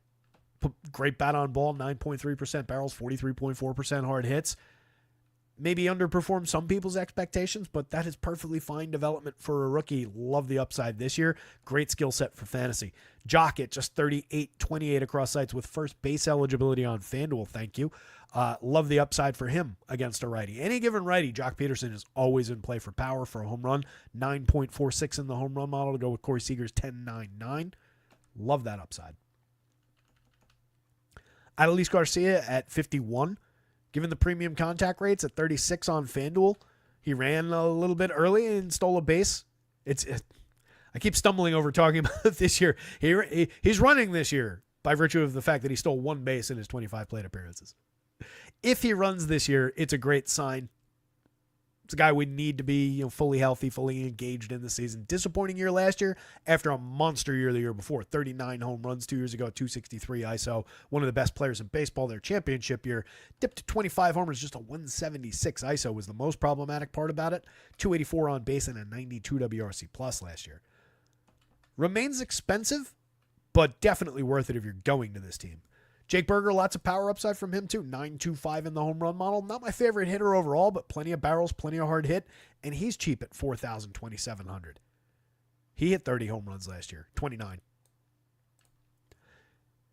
Great bat on ball, 9.3% barrels, 43.4% hard hits. Maybe underperformed some people's expectations, but that is perfectly fine development for a rookie. Love the upside this year. Great skill set for fantasy. Jock at just 38-28 across sites with first base eligibility on FanDuel. Thank you. Love the upside for him against a righty. Any given righty, Jock Peterson is always in play for power for a home run. 9.46 in the home run model to go with Corey Seager's 10.99. Love that upside. Adolis Garcia at 51. Given the premium contact rates at 36 on FanDuel, he ran a little bit early and stole a base. I keep stumbling over talking about this year. He's running this year by virtue of the fact that he stole 1 base in his 25 plate appearances. If he runs this year, it's a great sign. It's a guy we need to be fully healthy, fully engaged in the season. Disappointing year last year after a monster year the year before. 39 home runs 2 years ago, 263 ISO. One of the best players in baseball their championship year. Dipped to 25 homers, just a 176 ISO was the most problematic part about it. 284 on base and a 92 WRC plus last year. Remains expensive, but definitely worth it if you're going to this team. Jake Berger, lots of power upside from him too. 9.25 in the home run model. Not my favorite hitter overall, but plenty of barrels, plenty of hard hit, and he's cheap at 4,2,700. He hit 30 home runs last year, 29.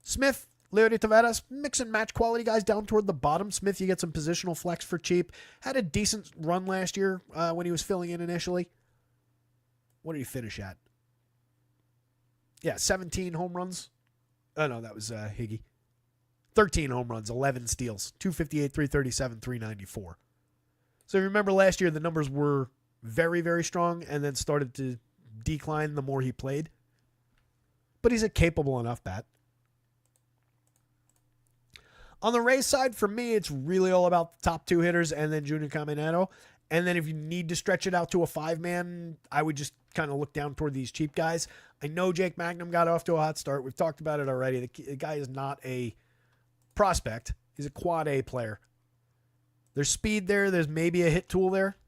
Smith, Leody Taveras, mix and match quality guys down toward the bottom. Smith, you get some positional flex for cheap. Had a decent run last year when he was filling in initially. What did he finish at? Yeah, 17 home runs. Oh, no, that was Higgy. 13 home runs, 11 steals, 258, 337, 394. So if you remember last year, the numbers were very, very strong and then started to decline the more he played. But he's a capable enough bat. On the Rays side, for me, it's really all about the top 2 hitters and then Junior Caminero. And then if you need to stretch it out to a 5-man, I would just kind of look down toward these cheap guys. I know Jake Magnum got off to a hot start. We've talked about it already. The guy is not a prospect. He's a quad A player. There's speed there. There's maybe a hit tool there.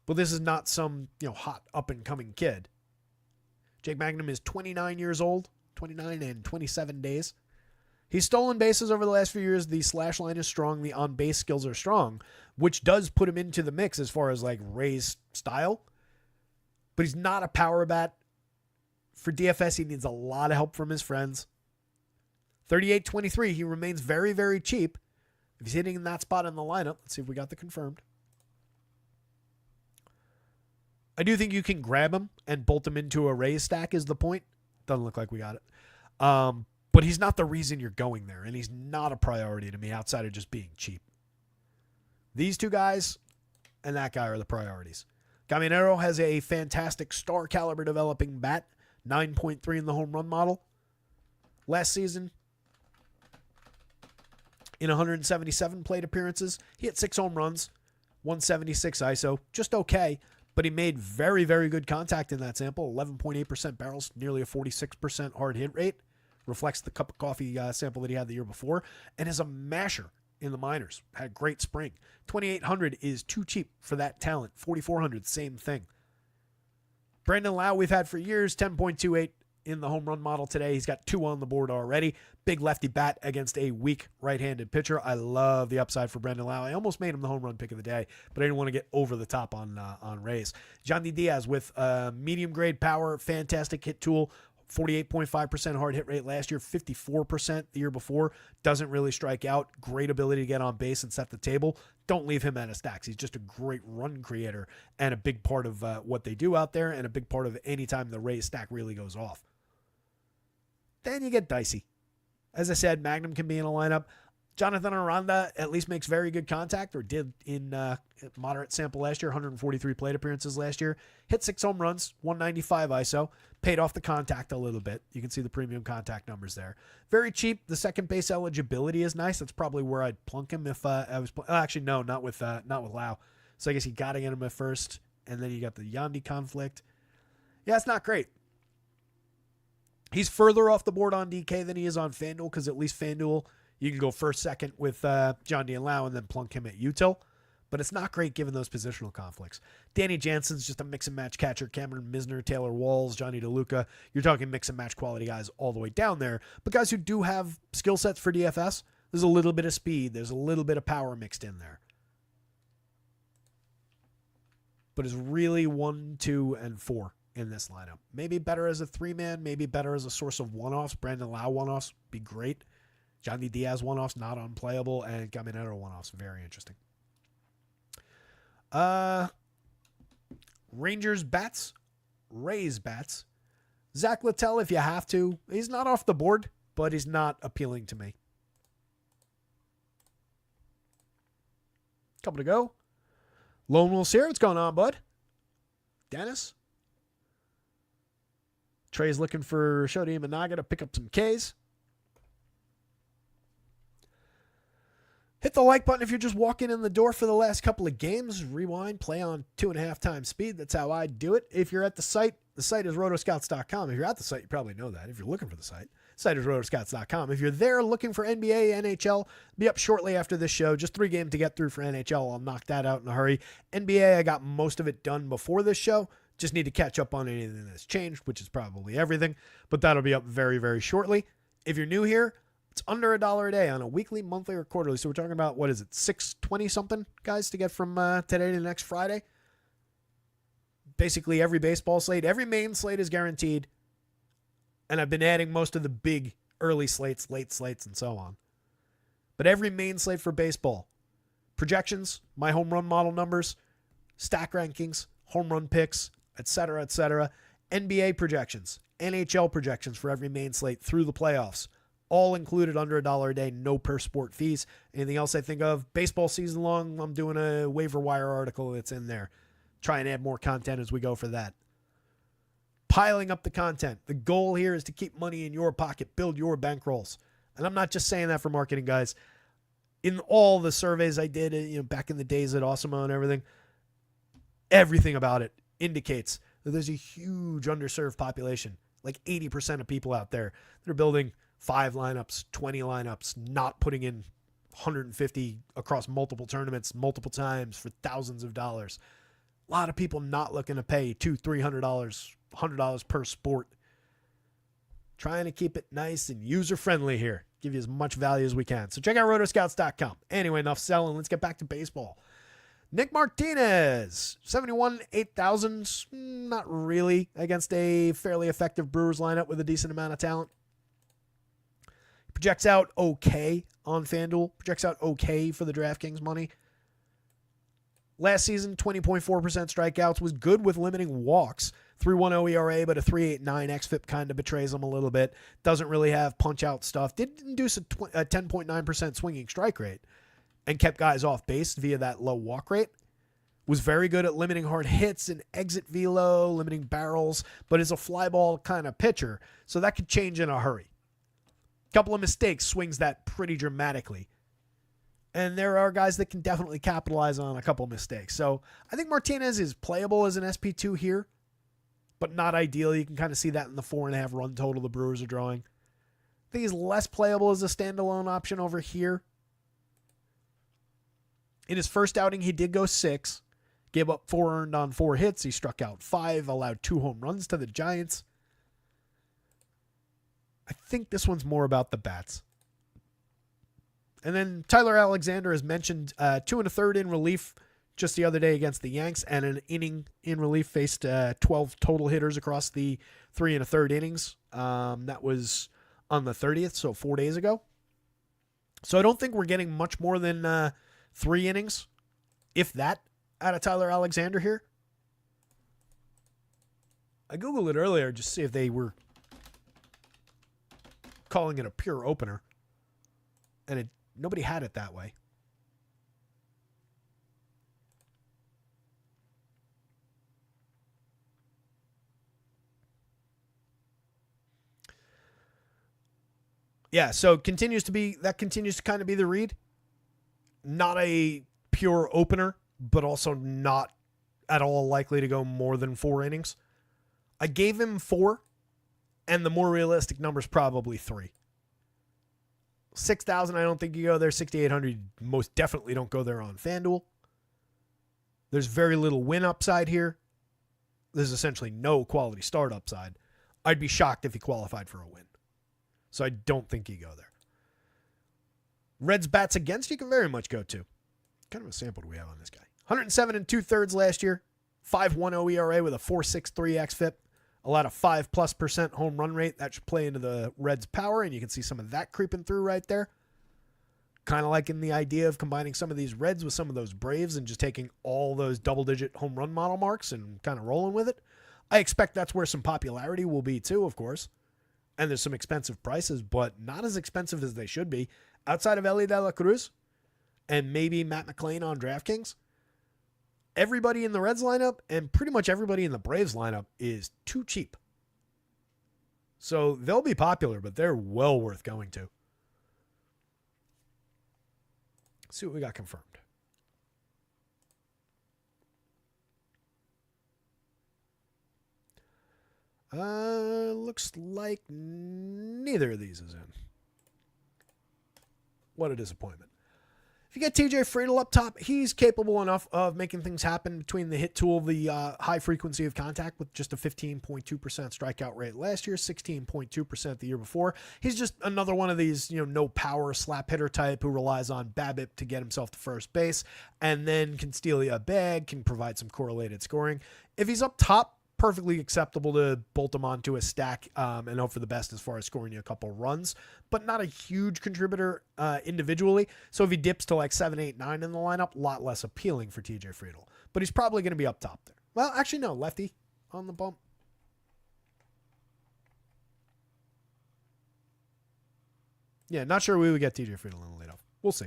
But this is not some, hot up-and-coming kid. Jake Magnum is 29 years old, 29 and 27 days. He's stolen bases over the last few years. The slash line is strong. The on-base skills are strong, which does put him into the mix as far as Ray's style. But he's not a power bat. For DFS, he needs a lot of help from his friends. 38-23, he remains very, very cheap. If he's hitting in that spot in the lineup, let's see if we got the confirmed. I do think you can grab him and bolt him into a Rays stack is the point. Doesn't look like we got it. But he's not the reason you're going there, and he's not a priority to me outside of just being cheap. These 2 guys and that guy are the priorities. Caminero has a fantastic star caliber developing bat, 9.3 in the home run model. Last season, in 177 plate appearances, he hit 6 home runs, 176 ISO, just okay, but he made very, very good contact in that sample, 11.8% barrels, nearly a 46% hard hit rate, reflects the cup of coffee sample that he had the year before, and is a masher in the minors, had a great spring. 2,800 is too cheap for that talent, 4,400, same thing. Brandon Lau we've had for years, 10.28 in the home run model today. He's got 2 on the board already. Big lefty bat against a weak right-handed pitcher. I love the upside for Brendan Lau. I almost made him the home run pick of the day, but I didn't want to get over the top on Rays. Johnny Diaz with medium grade power, fantastic hit tool. 48.5% hard hit rate last year, 54% the year before. Doesn't really strike out. Great ability to get on base and set the table. Don't leave him out of stacks. He's just a great run creator and a big part of what they do out there and a big part of any time the Rays stack really goes off. Then you get dicey. As I said, Magnum can be in a lineup. Jonathan Aranda at least makes very good contact, or did in moderate sample last year, 143 plate appearances last year. Hit 6 home runs, 195 ISO. Paid off the contact a little bit. You can see the premium contact numbers there. Very cheap. The second base eligibility is nice. That's probably where I'd plunk him if I was. Actually, no, not with Lau. So I guess you got to get him at first, and then you got the Yandy conflict. Yeah, it's not great. He's further off the board on DK than he is on FanDuel, because at least FanDuel, you can go first, second with John D. and Lau and then plunk him at util. But it's not great given those positional conflicts. Danny Jansen's just a mix and match catcher. Cameron Misner, Taylor Walls, Johnny DeLuca. You're talking mix and match quality guys all the way down there. But guys who do have skill sets for DFS, there's a little bit of speed. There's a little bit of power mixed in there. But it's really 1, 2, and 4 in this lineup. Maybe better as a 3-man. Maybe better as a source of one-offs. Brandon Lau one-offs be great. Johnny Diaz one-offs, not unplayable. And Caminero one-offs, very interesting. Rangers bats, Rays bats. Zach Littell, if you have to. He's not off the board, but he's not appealing to me. Couple to go. Lone Wolves here. What's going on, bud? Dennis. Trey's looking for Shodi Imanaga to pick up some Ks. Hit the like button if you're just walking in the door for the last couple of games. Rewind, play on 2.5 times speed. That's how I do it. If you're at the site is rotoscouts.com. If you're at the site, you probably know that. If you're looking for the site is rotoscouts.com. If you're there looking for NBA, NHL, be up shortly after this show. Just 3 games to get through for NHL. I'll knock that out in a hurry. NBA, I got most of it done before this show. Just need to catch up on anything that's changed, which is probably everything. But that'll be up very, very shortly. If you're new here, it's under $1 a day on a weekly, monthly, or quarterly. So we're talking about, what is it, $620 something, guys, to get from today to next Friday? Basically every baseball slate, every main slate is guaranteed. And I've been adding most of the big early slates, late slates, and so on. But every main slate for baseball, projections, my home run model numbers, stack rankings, home run picks, etc., etc., NBA projections, NHL projections for every main slate through the playoffs. All included under $1 a day, no per sport fees. Anything else I think of? Baseball season long, I'm doing a waiver wire article that's in there. Try and add more content as we go for that. Piling up the content. The goal here is to keep money in your pocket, build your bankrolls. And I'm not just saying that for marketing, guys. In all the surveys I did, back in the days at Awesemo and everything about it indicates that there's a huge underserved population. Like 80% of people out there that are building 5 lineups, 20 lineups, not putting in 150 across multiple tournaments, multiple times for thousands of dollars. A lot of people not looking to pay $200, $300, $100 per sport. Trying to keep it nice and user-friendly here. Give you as much value as we can. So check out rotoscouts.com. Anyway, enough selling. Let's get back to baseball. Nick Martinez, 71, 8,000. Not really against a fairly effective Brewers lineup with a decent amount of talent. Projects out okay on FanDuel. Projects out okay for the DraftKings money. Last season, 20.4% strikeouts. Was good with limiting walks. 3.10 ERA, but a 3.89 xFIP kind of betrays him a little bit. Doesn't really have punch-out stuff. Did induce a 10.9% swinging strike rate and kept guys off base via that low walk rate. Was very good at limiting hard hits and exit velo, limiting barrels, but is a fly ball kind of pitcher, so that could change in a hurry. Couple of mistakes swings that pretty dramatically. And there are guys that can definitely capitalize on a couple mistakes. So I think Martinez is playable as an SP2 here, but not ideal. You can kind of see that in the 4.5 run total the Brewers are drawing. I think he's less playable as a standalone option over here. In his first outing, he did go 6. Gave up 4 earned on 4 hits. He struck out 5, allowed 2 home runs to the Giants. I think this one's more about the bats. And then Tyler Alexander has mentioned 2 1/3 in relief just the other day against the Yanks, and an inning in relief, faced 12 total hitters across the 3 1/3 innings. That was on the 30th, so 4 days ago. So I don't think we're getting much more than 3 innings, if that, out of Tyler Alexander here. I Googled it earlier just to see if they were calling it a pure opener, and nobody had it that way. Yeah, so continues to kind of be the read. Not a pure opener, but also not at all likely to go more than 4 innings. I gave him 4, and the more realistic number is probably 3. 6,000, I don't think you go there. 6,800, most definitely don't go there on FanDuel. There's very little win upside here. There's essentially no quality start upside. I'd be shocked if he qualified for a win. So I don't think you go there. Reds bats against, you can very much go to. What kind of a sample do we have on this guy? 107 2/3 last year. 5.10 ERA with a 4.63 xFIP. Allowed a 5+% home run rate. That should play into the Reds' power, and you can see some of that creeping through right there. Kind of liking the idea of combining some of these Reds with some of those Braves and just taking all those double-digit home run model marks and kind of rolling with it. I expect that's where some popularity will be too, of course. And there's some expensive prices, but not as expensive as they should be. Outside of Ellie De La Cruz and maybe Matt McClain on DraftKings, everybody in the Reds lineup and pretty much everybody in the Braves lineup is too cheap. So they'll be popular, but they're well worth going to. Let's see what we got confirmed. Looks like neither of these is in. What a disappointment. If you get TJ Friedl up top, he's capable enough of making things happen between the hit tool, the high frequency of contact with just a 15.2% strikeout rate last year, 16.2% the year before. He's just another one of these, no power slap hitter type who relies on BABIP to get himself to first base and then can steal you a bag, can provide some correlated scoring. If he's up top, perfectly acceptable to bolt him onto a stack and hope for the best as far as scoring you a couple runs, but not a huge contributor individually. So if he dips to like 7, 8, 9 in the lineup, a lot less appealing for TJ Friedl. But he's probably going to be up top there. Well, actually, no, lefty on the bump. Yeah, not sure we would get TJ Friedl in the leadoff. We'll see.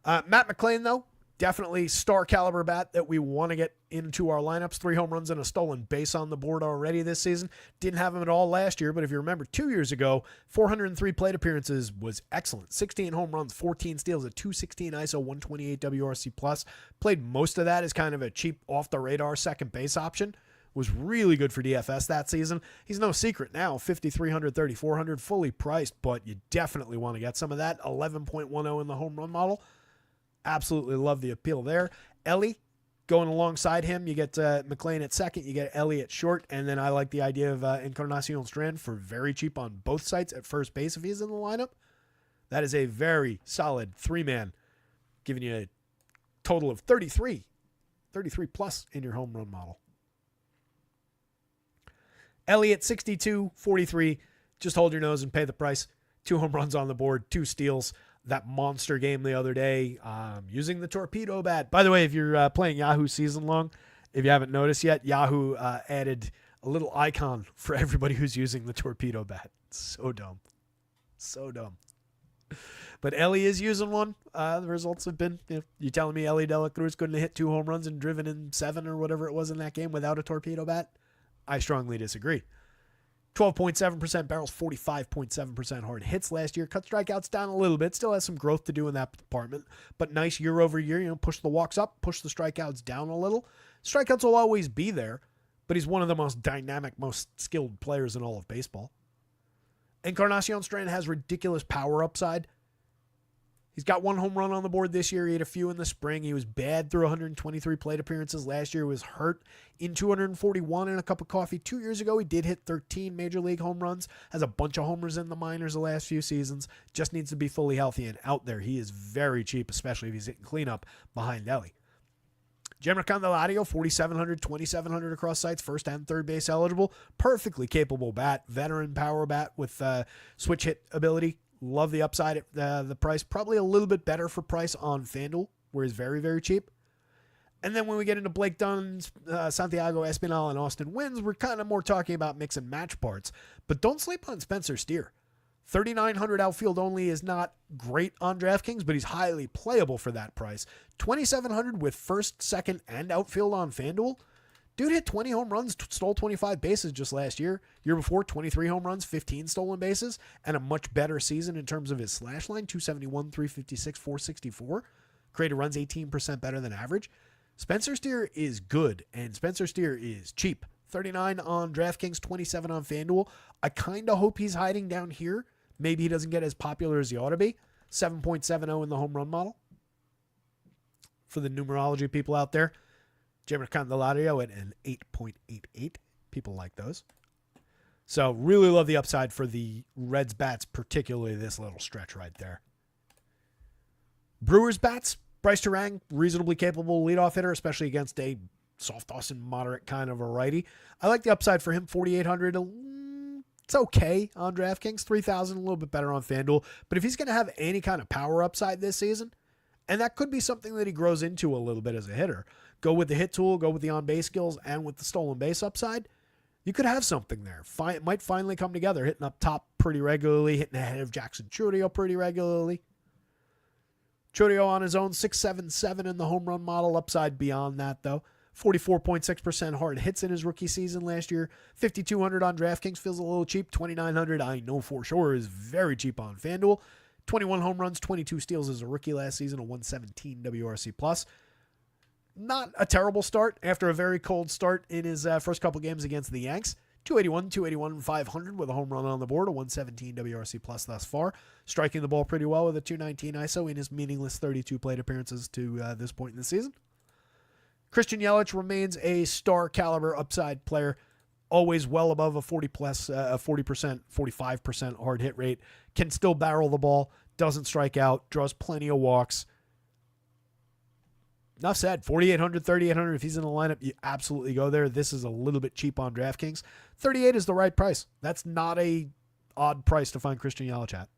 Matt McClain, though, definitely star caliber bat that we want to get into our lineups. 3 home runs and a stolen base on the board already this season. Didn't have him at all last year, but if you remember 2 years ago, 403 plate appearances was excellent. 16 home runs, 14 steals, a 216 ISO, 128 WRC+. Played most of that as kind of a cheap off-the-radar second base option. Was really good for DFS that season. He's no secret now, 5,300, 3,400, fully priced, but you definitely want to get some of that. 11.10 in the home run model. Absolutely love the appeal there. Ellie going alongside him. You get McClain at second. You get Ellie at short. And then I like the idea of Encarnacion Strand for very cheap on both sites at first base if he's in the lineup. That is a very solid 3-man, giving you a total of 33 plus in your home run model. Ellie at 62, 43. Just hold your nose and pay the price. 2 home runs on the board, 2 steals. That monster game the other day, using the torpedo bat. By the way, if you're playing Yahoo season long, if you haven't noticed yet, Yahoo added a little icon for everybody who's using the torpedo bat. So dumb. So dumb. But Ellie is using one. The results have been, you telling me Ellie De La Cruz couldn't have hit 2 home runs and driven in 7 or whatever it was in that game without a torpedo bat? I strongly disagree. 12.7% barrels, 45.7% hard hits last year. Cut strikeouts down a little bit. Still has some growth to do in that department. But nice year over year. Push the walks up, push the strikeouts down a little. Strikeouts will always be there, but he's one of the most dynamic, most skilled players in all of baseball. Encarnacion Strand has ridiculous power upside. He's got 1 home run on the board this year. He had a few in the spring. He was bad through 123 plate appearances. Last year was hurt in 241 in a cup of coffee. 2 years ago, he did hit 13 major league home runs. Has a bunch of homers in the minors the last few seasons. Just needs to be fully healthy and out there. He is very cheap, especially if he's hitting cleanup behind Ellie. Jeimer Candelario, 4,700, 2,700 across sites, first and third base eligible. Perfectly capable bat, veteran power bat with switch hit ability. Love the upside at the price. Probably a little bit better for price on FanDuel, where he's very, very cheap. And then when we get into Blake Dunn, Santiago Espinal, and Austin Wynns, we're kind of more talking about mix and match parts. But don't sleep on Spencer Steer. 3,900 outfield only is not great on DraftKings, but he's highly playable for that price. 2,700 with first, second, and outfield on FanDuel. Dude hit 20 home runs, stole 25 bases just last year. Year before, 23 home runs, 15 stolen bases, and a much better season in terms of his slash line, 271, 356, 464. Created runs 18% better than average. Spencer Steer is good, and Spencer Steer is cheap. 39 on DraftKings, 27 on FanDuel. I kind of hope he's hiding down here. Maybe he doesn't get as popular as he ought to be. 7.70 in the home run model. For the numerology people out there. Jeimer Candelario at an 8.88. People like those. So really love the upside for the Reds bats, particularly this little stretch right there. Brewers bats, Bryce Terang, reasonably capable leadoff hitter, especially against a soft Austin moderate kind of a righty. I like the upside for him, 4,800. It's okay on DraftKings, 3,000, a little bit better on FanDuel. But if he's going to have any kind of power upside this season, and that could be something that he grows into a little bit as a hitter, go with the hit tool, go with the on-base skills, and with the stolen base upside, you could have something there. It might finally come together, hitting up top pretty regularly, hitting ahead of Jackson Chourio pretty regularly. Chourio on his own, 6.77 in the home run model, upside beyond that, though. 44.6% hard hits in his rookie season last year. 5,200 on DraftKings feels a little cheap. 2,900 I know for sure is very cheap on FanDuel. 21 home runs, 22 steals as a rookie last season, a 117 WRC+. Not a terrible start after a very cold start in his first couple games against the Yanks. 281, 500 with a home run on the board, a 117 WRC+ thus far. Striking the ball pretty well with a 219 ISO in his meaningless 32 plate appearances to this point in the season. Christian Yelich remains a star caliber upside player, always well above a 40%, 45% hard hit rate, can still barrel the ball, doesn't strike out, draws plenty of walks. Enough said. 4,800, 3,800. If he's in the lineup, you absolutely go there. This is a little bit cheap on DraftKings. 38 is the right price. That's not a odd price to find Christian Yelich at.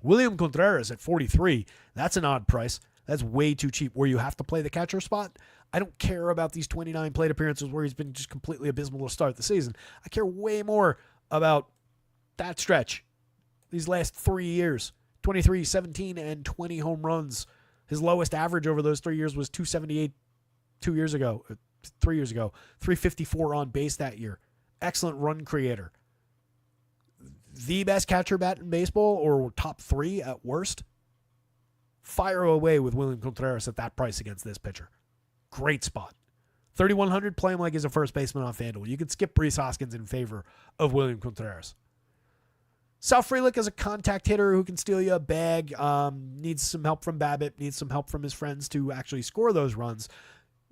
William Contreras at 43. That's an odd price. That's way too cheap where you have to play the catcher spot. I don't care about these 29 plate appearances where he's been just completely abysmal to start the season. I care way more about that stretch. These last 3 years. 23, 17, and 20 home runs. His lowest average over those 3 years was 278 3 years ago. 354 on base that year. Excellent run creator. The best catcher bat in baseball, or top 3 at worst. Fire away with William Contreras at that price against this pitcher. Great spot. 3,100, play him like he's a first baseman on FanDuel. You can skip Rhys Hoskins in favor of William Contreras. Sal Frelick is a contact hitter who can steal you a bag, needs some help from Babbitt, needs some help from his friends to actually score those runs.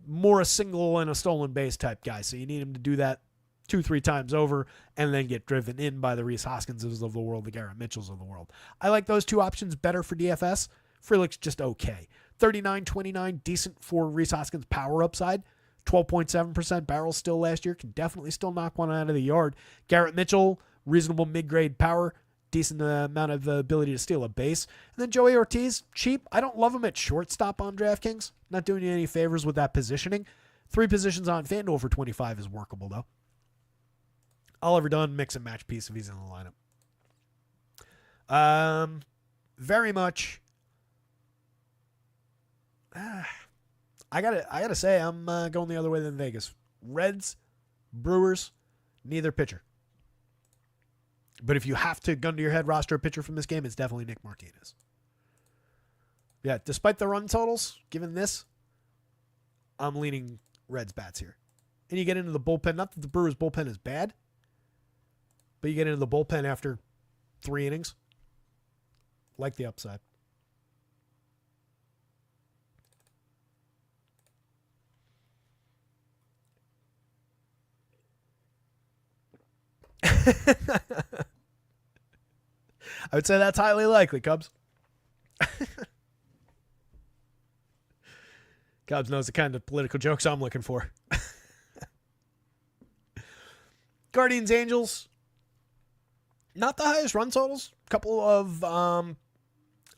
More a single and a stolen base type guy, so you need him to do that 2-3 times over and then get driven in by the Rhys Hoskinses of the world, the Garrett Mitchells of the world. I like those two options better for DFS. Frelick's just okay. 39-29, decent for Rhys Hoskins' power upside. 12.7% barrel still last year. Can definitely still knock one out of the yard. Garrett Mitchell, reasonable mid-grade power. Decent amount of ability to steal a base. And then Joey Ortiz, cheap. I don't love him at shortstop on DraftKings. Not doing you any favors with that positioning. 3 positions on FanDuel for 25 is workable, though. Oliver Dunn, mix and match piece if he's in the lineup. Very much. I gotta say, I'm going the other way than Vegas. Reds, Brewers, neither pitcher. But if you have to gun to your head roster a pitcher from this game, it's definitely Nick Martinez. Yeah, despite the run totals, given this, I'm leaning Reds bats here. And you get into the bullpen. Not that the Brewers bullpen is bad, but you get into the bullpen after 3 innings. Like the upside. I would say that's highly likely, Cubs. Cubs knows the kind of political jokes I'm looking for. Guardians, Angels. Not the highest run totals. Couple of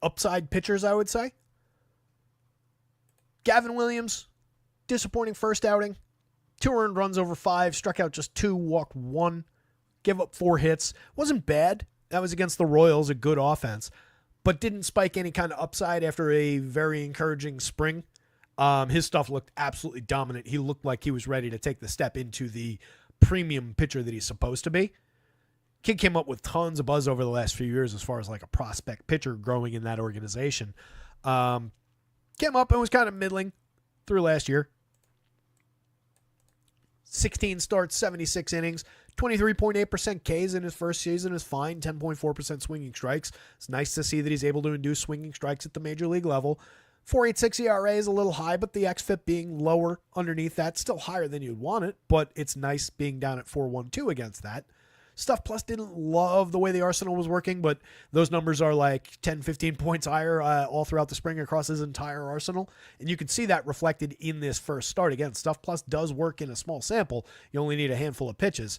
upside pitchers, I would say. Gavin Williams, disappointing first outing. 2 earned runs over 5, struck out just 2, walked 1, gave up 4 hits. Wasn't bad. That was against the Royals, a good offense, but didn't spike any kind of upside after a very encouraging spring. His stuff looked absolutely dominant. He looked like he was ready to take the step into the premium pitcher that he's supposed to be. Kid came up with tons of buzz over the last few years as far as like a prospect pitcher growing in that organization. Came up and was kind of middling through last year. 16 starts, 76 innings, 23.8% Ks in his first season is fine, 10.4% swinging strikes. It's nice to see that he's able to induce swinging strikes at the major league level. 4.86 ERA is a little high, but the xFIP being lower underneath that, still higher than you'd want it, but it's nice being down at 4.12 against that. Stuff Plus didn't love the way the arsenal was working, but those numbers are like 10, 15 points higher all throughout the spring across his entire arsenal. And you can see that reflected in this first start. Again, Stuff Plus does work in a small sample. You only need a handful of pitches.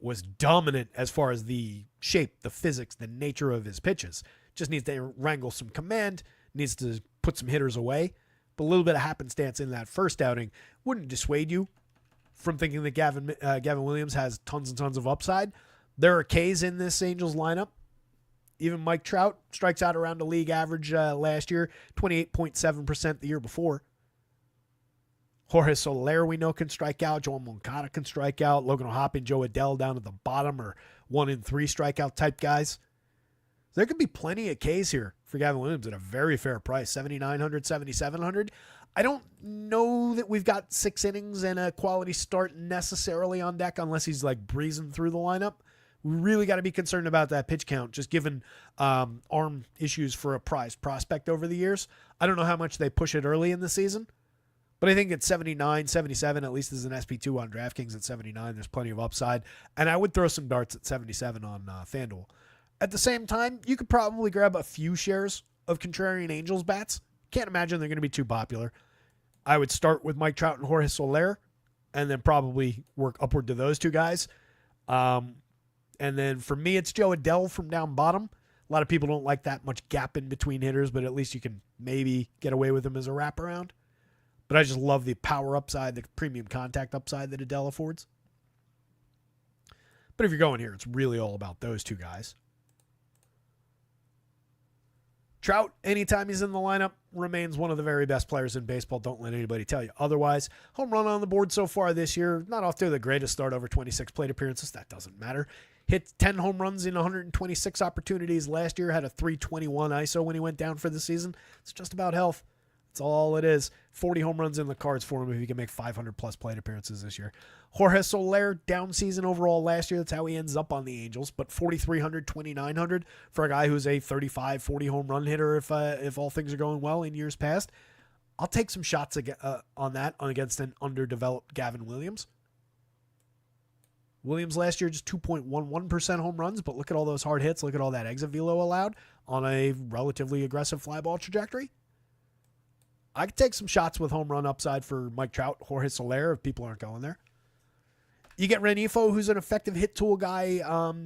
Was dominant as far as the shape, the physics, the nature of his pitches. Just needs to wrangle some command, needs to put some hitters away. But a little bit of happenstance in that first outing wouldn't dissuade you from thinking that Gavin Williams has tons and tons of upside. There are Ks in this Angels lineup. Even Mike Trout strikes out around the league average last year, 28.7% the year before. Jorge Soler, we know, can strike out. Joel Moncada can strike out. Logan O'Hoppe and Joe Adell down at the bottom are 1 and 3 strikeout type guys. There could be plenty of Ks here for Gavin Williams at a very fair price, $7,900, $7,700. I don't know that we've got 6 innings and a quality start necessarily on deck unless he's like breezing through the lineup. We really got to be concerned about that pitch count, just given arm issues for a prized prospect over the years. I don't know how much they push it early in the season, but I think at 79, 77, at least as an SP2 on DraftKings at 79, there's plenty of upside. And I would throw some darts at 77 on FanDuel. At the same time, you could probably grab a few shares of contrarian Angels bats. Can't imagine they're going to be too popular. I would start with Mike Trout and Jorge Soler, and then probably work upward to those two guys. And then for me, it's Joe Adell from down bottom. A lot of people don't like that much gap in between hitters, but at least you can maybe get away with him as a wraparound. But I just love the power upside, the premium contact upside that Adell affords. But if you're going here, it's really all about those two guys. Trout, anytime he's in the lineup, remains one of the very best players in baseball. Don't let anybody tell you otherwise. Home run on the board so far this year. Not off to the greatest start, over 26 plate appearances. That doesn't matter. Hit 10 home runs in 126 opportunities last year. Had a 321 ISO when he went down for the season. It's just about health. That's all it is. 40 home runs in the cards for him if he can make 500-plus plate appearances this year. Jorge Soler, down season overall last year. That's how he ends up on the Angels. But 4,300, 2,900 for a guy who's a 35, 40 home run hitter if all things are going well in years past. I'll take some shots on that against an underdeveloped Gavin Williams. Williams last year just 2.11% home runs, but look at all those hard hits. Look at all that exit velo allowed on a relatively aggressive fly ball trajectory. I could take some shots with home run upside for Mike Trout, Jorge Soler, if people aren't going there. You get Renifo, who's an effective hit tool guy,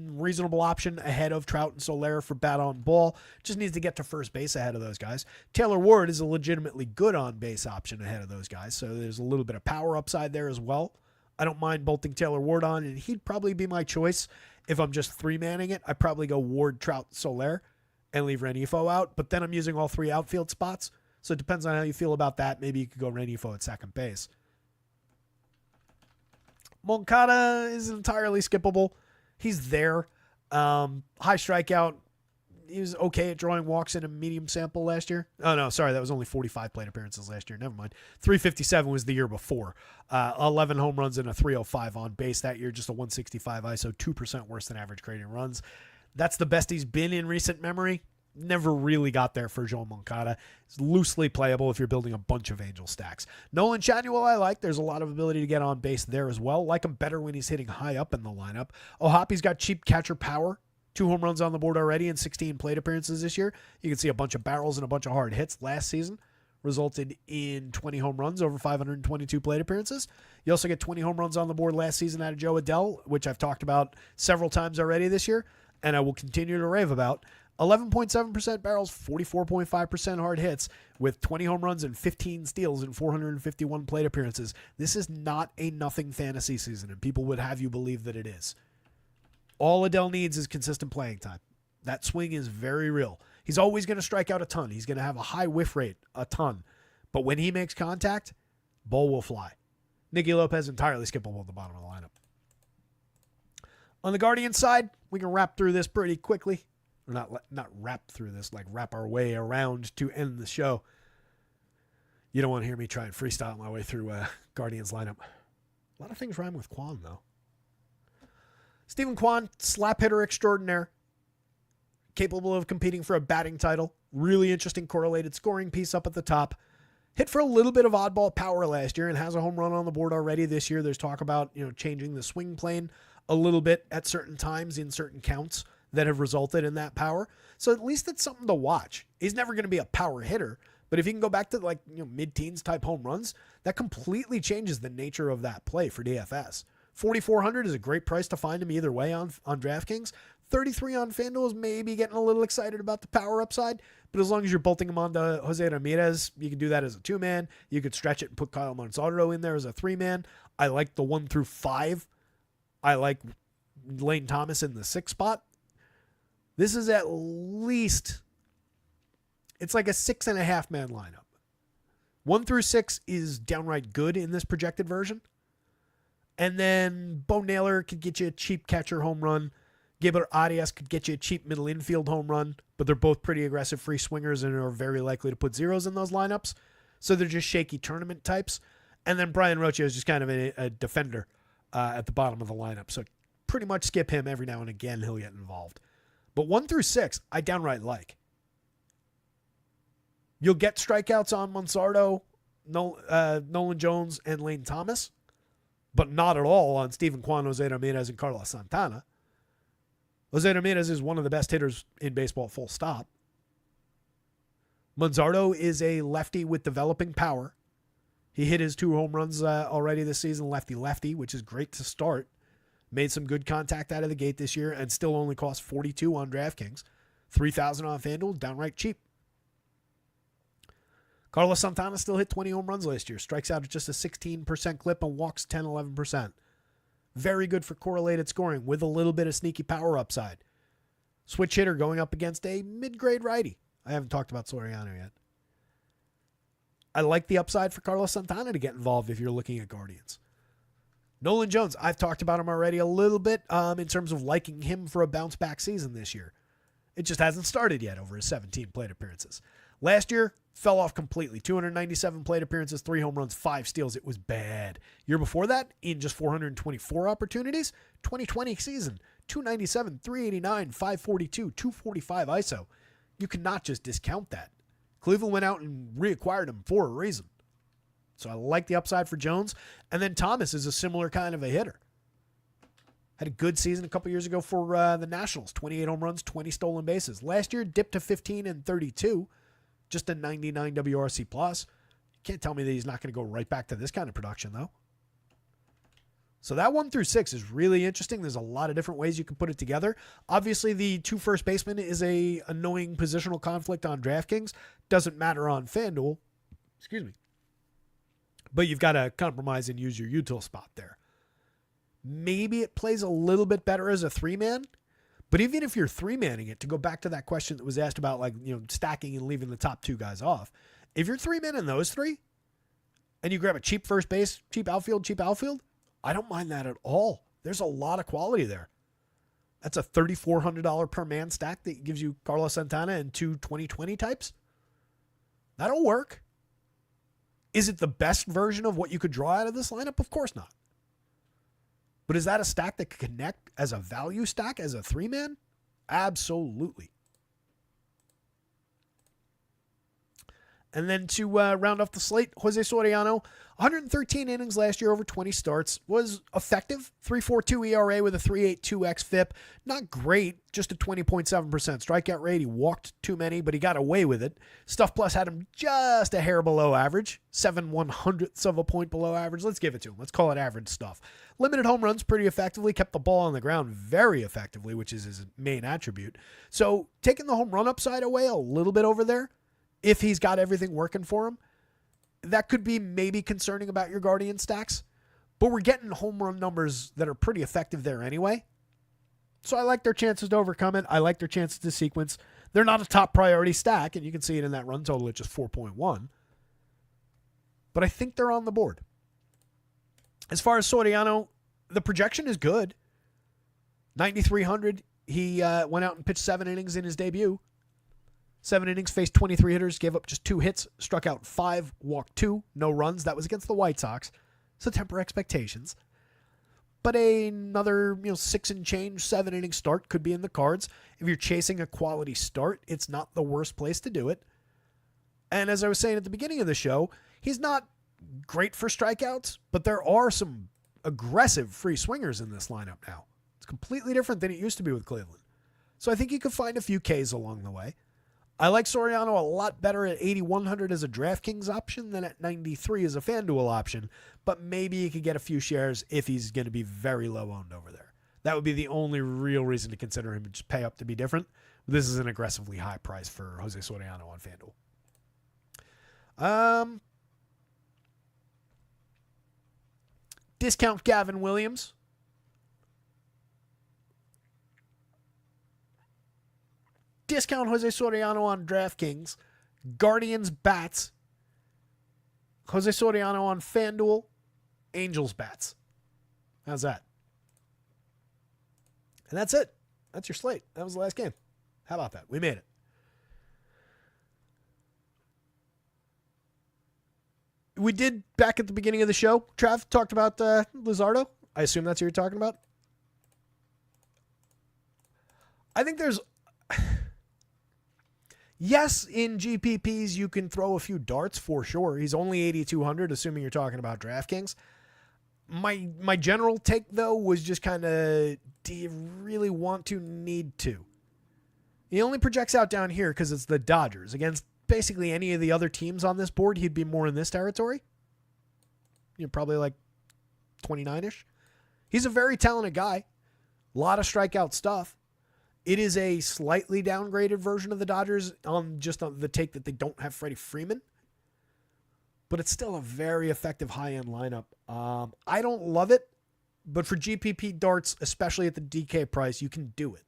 reasonable option ahead of Trout and Soler for bat on ball. Just needs to get to first base ahead of those guys. Taylor Ward is a legitimately good on base option ahead of those guys, so there's a little bit of power upside there as well. I don't mind bolting Taylor Ward on, and he'd probably be my choice if I'm just three-manning it. I'd probably go Ward, Trout, Soler, and leave Renifo out, but then I'm using all 3 outfield spots. So it depends on how you feel about that. Maybe you could go Renifo at second base. Moncada is entirely skippable. He's there. High strikeout. He was okay at drawing walks in a medium sample last year. Oh, no, sorry. That was only 45 plate appearances last year. Never mind. 357 was the year before. 11 home runs and a 305 on base that year. Just a 165 ISO, 2% worse than average creating runs. That's the best he's been in recent memory. never really got there for Joe Moncada. It's loosely playable if you're building a bunch of Angel stacks. Nolan Chanuel I like. There's a lot of ability to get on base there as well. Like him better when he's hitting high up in the lineup. Ohapi's got cheap catcher power. 2 home runs on the board already in 16 plate appearances this year. You can see a bunch of barrels and a bunch of hard hits last season. Resulted in 20 home runs over 522 plate appearances. You also get 20 home runs on the board last season out of Joe Adell, which I've talked about several times already this year, and I will continue to rave about. 11.7% barrels, 44.5% hard hits, with 20 home runs and 15 steals in 451 plate appearances. This is not a nothing fantasy season, and people would have you believe that it is. All Adell needs is consistent playing time. That swing is very real. He's always going to strike out a ton. He's going to have a high whiff rate, a ton. But when he makes contact, ball will fly. Nicky Lopez entirely skippable at the bottom of the lineup. On the Guardians side, we can wrap through this pretty quickly. Or not wrap through this, like wrap our way around to end the show. You don't want to hear me try and freestyle my way through Guardians lineup. A lot of things rhyme with Kwan, though. Stephen Kwan, slap hitter extraordinaire. Capable of competing for a batting title. Really interesting correlated scoring piece up at the top. Hit for a little bit of oddball power last year and has a home run on the board already this year. There's talk about, changing the swing plane a little bit at certain times in certain counts that have resulted in that power. So at least it's something to watch. He's never going to be a power hitter, but if you can go back to mid-teens type home runs, that completely changes the nature of that play for DFS. 4,400 is a great price to find him either way on DraftKings. 33 on FanDuel is maybe getting a little excited about the power upside, but as long as you're bolting him onto Jose Ramirez, you can do that as a 2-man. You could stretch it and put Kyle Manzardo in there as a 3-man. I like the 1 through 5. I like Lane Thomas in the 6 spot. This is at least, it's like a 6.5-man lineup. 1 through 6 is downright good in this projected version. And then Bo Naylor could get you a cheap catcher home run. Gabriel Arias could get you a cheap middle infield home run, but they're both pretty aggressive free swingers and are very likely to put zeros in those lineups. So they're just shaky tournament types. And then Brian Rocha is just kind of a defender at the bottom of the lineup. So pretty much skip him every now and again. He'll get involved. But 1 through 6, I downright like. You'll get strikeouts on Manzardo, Nolan Jones, and Lane Thomas, but not at all on Stephen Kwan, Jose Ramirez, and Carlos Santana. Jose Ramirez is one of the best hitters in baseball, full stop. Manzardo is a lefty with developing power. He hit his 2 home runs already this season, lefty-lefty, which is great to start. Made some good contact out of the gate this year and still only cost 42 on DraftKings. 3,000 on FanDuel, downright cheap. Carlos Santana still hit 20 home runs last year. Strikes out at just a 16% clip and walks 10-11%. Very good for correlated scoring with a little bit of sneaky power upside. Switch hitter going up against a mid-grade righty. I haven't talked about Soriano yet. I like the upside for Carlos Santana to get involved if you're looking at Guardians. Nolan Jones, I've talked about him already a little bit in terms of liking him for a bounce-back season this year. It just hasn't started yet over his 17 plate appearances. Last year, fell off completely. 297 plate appearances, 3 home runs, 5 steals. It was bad. Year before that, in just 424 opportunities, 2020 season, 297, 389, 542, 245 ISO. You cannot just discount that. Cleveland went out and reacquired him for a reason. So I like the upside for Jones. And then Thomas is a similar kind of a hitter. Had a good season a couple years ago for the Nationals. 28 home runs, 20 stolen bases. Last year, dipped to 15 and 32. Just a 99 WRC+. plus. Can't tell me that he's not going to go right back to this kind of production, though. So that 1 through 6 is really interesting. There's a lot of different ways you can put it together. Obviously, the 2 first basemen is a annoying positional conflict on DraftKings. Doesn't matter on FanDuel. Excuse me. But you've got to compromise and use your util spot there. Maybe it plays a little bit better as a 3-man. But even if you're 3-manning it, to go back to that question that was asked about stacking and leaving the top 2 guys off, if you're 3-manning those 3 and you grab a cheap first base, cheap outfield, I don't mind that at all. There's a lot of quality there. That's a $3,400 per man stack that gives you Carlos Santana and 2 2020 types. That'll work. Is it the best version of what you could draw out of this lineup? Of course not. But is that a stack that could connect as a value stack, as a 3-man? Absolutely. And then to round off the slate, Jose Soriano, 113 innings last year over 20 starts, was effective. 3.42 ERA with a 3.82 xFIP. Not great, just a 20.7% strikeout rate. He walked too many, but he got away with it. Stuff Plus had him just a hair below average, 7/100ths of a point below average. Let's give it to him. Let's call it average stuff. Limited home runs pretty effectively, kept the ball on the ground very effectively, which is his main attribute. So taking the home run upside away a little bit over there, if he's got everything working for him, that could be maybe concerning about your Guardian stacks. But we're getting home run numbers that are pretty effective there anyway. So I like their chances to overcome it. I like their chances to sequence. They're not a top priority stack, and you can see it in that run total at just 4.1. But I think they're on the board. As far as Soriano, the projection is good. 9,300. He went out and pitched 7 innings in his debut. 7 innings, faced 23 hitters, gave up just 2 hits, struck out 5, walked 2, no runs. That was against the White Sox, so temper expectations. But another 6 and change, 7 inning start could be in the cards. If you're chasing a quality start, it's not the worst place to do it. And as I was saying at the beginning of the show, he's not great for strikeouts, but there are some aggressive free swingers in this lineup now. It's completely different than it used to be with Cleveland. So I think you could find a few Ks along the way. I like Soriano a lot better at 8,100 as a DraftKings option than at 93 as a FanDuel option, but maybe you could get a few shares if he's going to be very low owned over there. That would be the only real reason to consider him, just pay up to be different. This is an aggressively high price for Jose Soriano on FanDuel. Discount Gavin Williams. Discount Jose Soriano on DraftKings. Guardians bats. Jose Soriano on FanDuel. Angels bats. How's that? And that's it. That's your slate. That was the last game. How about that? We made it. We did, back at the beginning of the show, Trav talked about Luzardo. I assume that's what you're talking about. I think there's... Yes, in GPPs, you can throw a few darts for sure. He's only 8,200, assuming you're talking about DraftKings. My general take, though, was just kind of, do you really want to, need to? He only projects out down here because it's the Dodgers. Against basically any of the other teams on this board, he'd be more in this territory. Probably like 29-ish. He's a very talented guy. A lot of strikeout stuff. It is a slightly downgraded version of the Dodgers on the take that they don't have Freddie Freeman. But it's still a very effective high-end lineup. I don't love it, but for GPP darts, especially at the DK price, you can do it.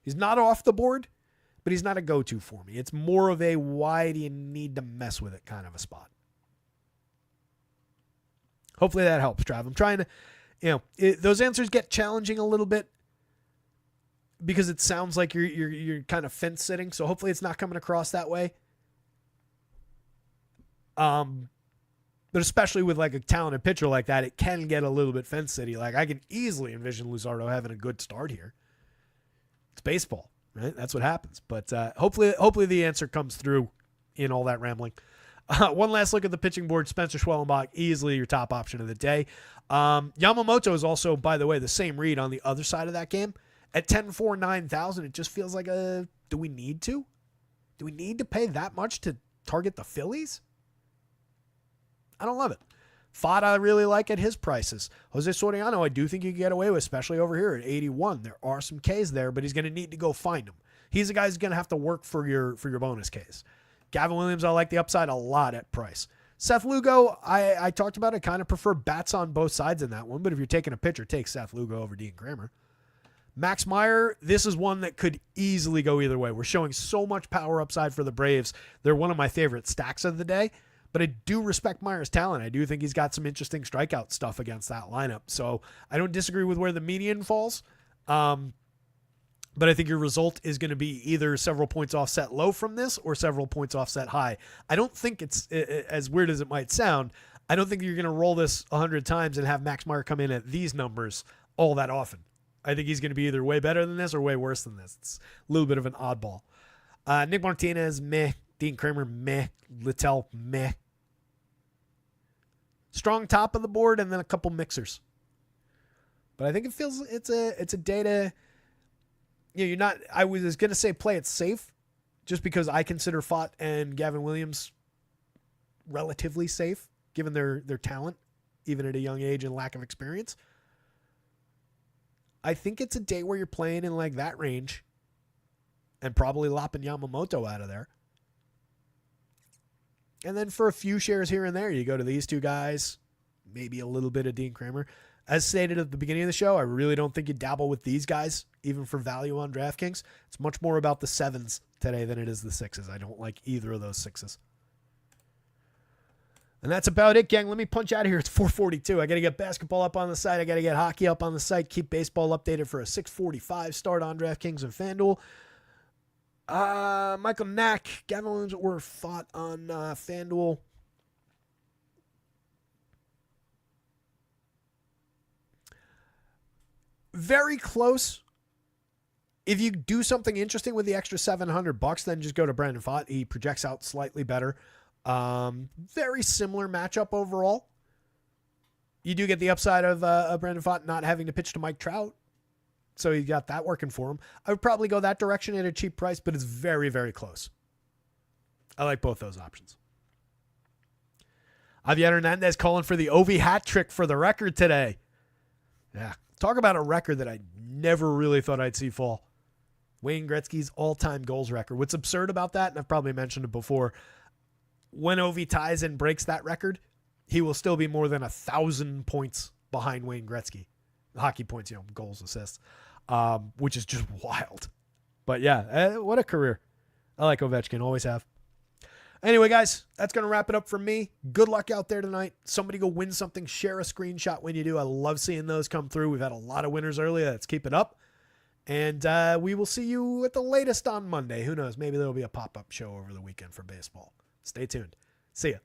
He's not off the board, but he's not a go-to for me. It's more of a why do you need to mess with it kind of a spot. Hopefully that helps, Trav. I'm trying to, those answers get challenging a little bit, because it sounds like you're kind of fence sitting, so hopefully it's not coming across that way. But especially with like a talented pitcher like that, it can get a little bit fence city. Like I can easily envision Luzardo having a good start here. It's baseball, right? That's what happens. But hopefully the answer comes through in all that rambling. One last look at the pitching board. Spencer Schwellenbach, easily your top option of the day. Yamamoto is also, by the way, the same read on the other side of that game. At 10-4, 9,000, it just feels like do we need to? Do we need to pay that much to target the Phillies? I don't love it. Fod I really like at his prices. Jose Soriano, I do think you can get away with, especially over here at 81. There are some Ks there, but he's going to need to go find them. He's the guy who's going to have to work for your bonus Ks. Gavin Williams, I like the upside a lot at price. Seth Lugo, I talked about it. Kind of prefer bats on both sides in that one, but if you're taking a pitcher, take Seth Lugo over Dean Kramer. Max Meyer, this is one that could easily go either way. We're showing so much power upside for the Braves. They're one of my favorite stacks of the day, but I do respect Meyer's talent. I do think he's got some interesting strikeout stuff against that lineup. So I don't disagree with where the median falls, but I think your result is going to be either several points offset low from this or several points offset high. I don't think it's, as weird as it might sound, I don't think you're going to roll this 100 times and have Max Meyer come in at these numbers all that often. I think he's going to be either way better than this or way worse than this. It's a little bit of an oddball. Nick Martinez, meh. Dean Kramer, meh. Littell, meh. Strong top of the board and then a couple mixers. But I think it feels it's a day to, you're not, I was going to say play it safe just because I consider Fott and Gavin Williams relatively safe given their talent, even at a young age and lack of experience. I think it's a day where you're playing in like that range and probably lopping Yamamoto out of there. And then for a few shares here and there, you go to these two guys, maybe a little bit of Dean Kramer. As stated at the beginning of the show, I really don't think you dabble with these guys, even for value on DraftKings. It's much more about the 7s today than it is the 6s. I don't like either of those 6s. And that's about it, gang. Let me punch out of here. It's 4:42. I got to get basketball up on the site. I got to get hockey up on the site. Keep baseball updated for a 6:45 start on DraftKings and FanDuel. Michael Knack, Gavin Williams were fought on FanDuel. Very close. If you do something interesting with the extra $700, then just go to Brandon Pfaadt. He projects out slightly better. Very similar matchup overall. You do get the upside of Brandon Pfaadt not having to pitch to Mike Trout. So you got that working for him. I would probably go that direction at a cheap price, but it's very, very close. I like both those options. Javier Hernandez calling for the Ovi hat trick for the record today. Yeah. Talk about a record that I never really thought I'd see fall. Wayne Gretzky's all-time goals record. What's absurd about that, and I've probably mentioned it before, when Ovi ties and breaks that record, he will still be more than 1,000 points behind Wayne Gretzky. Hockey points, goals, assists, which is just wild. But yeah, what a career. I like Ovechkin, always have. Anyway, guys, that's going to wrap it up for me. Good luck out there tonight. Somebody go win something. Share a screenshot when you do. I love seeing those come through. We've had a lot of winners earlier. Let's keep it up. And we will see you at the latest on Monday. Who knows? Maybe there will be a pop-up show over the weekend for baseball. Stay tuned. See ya.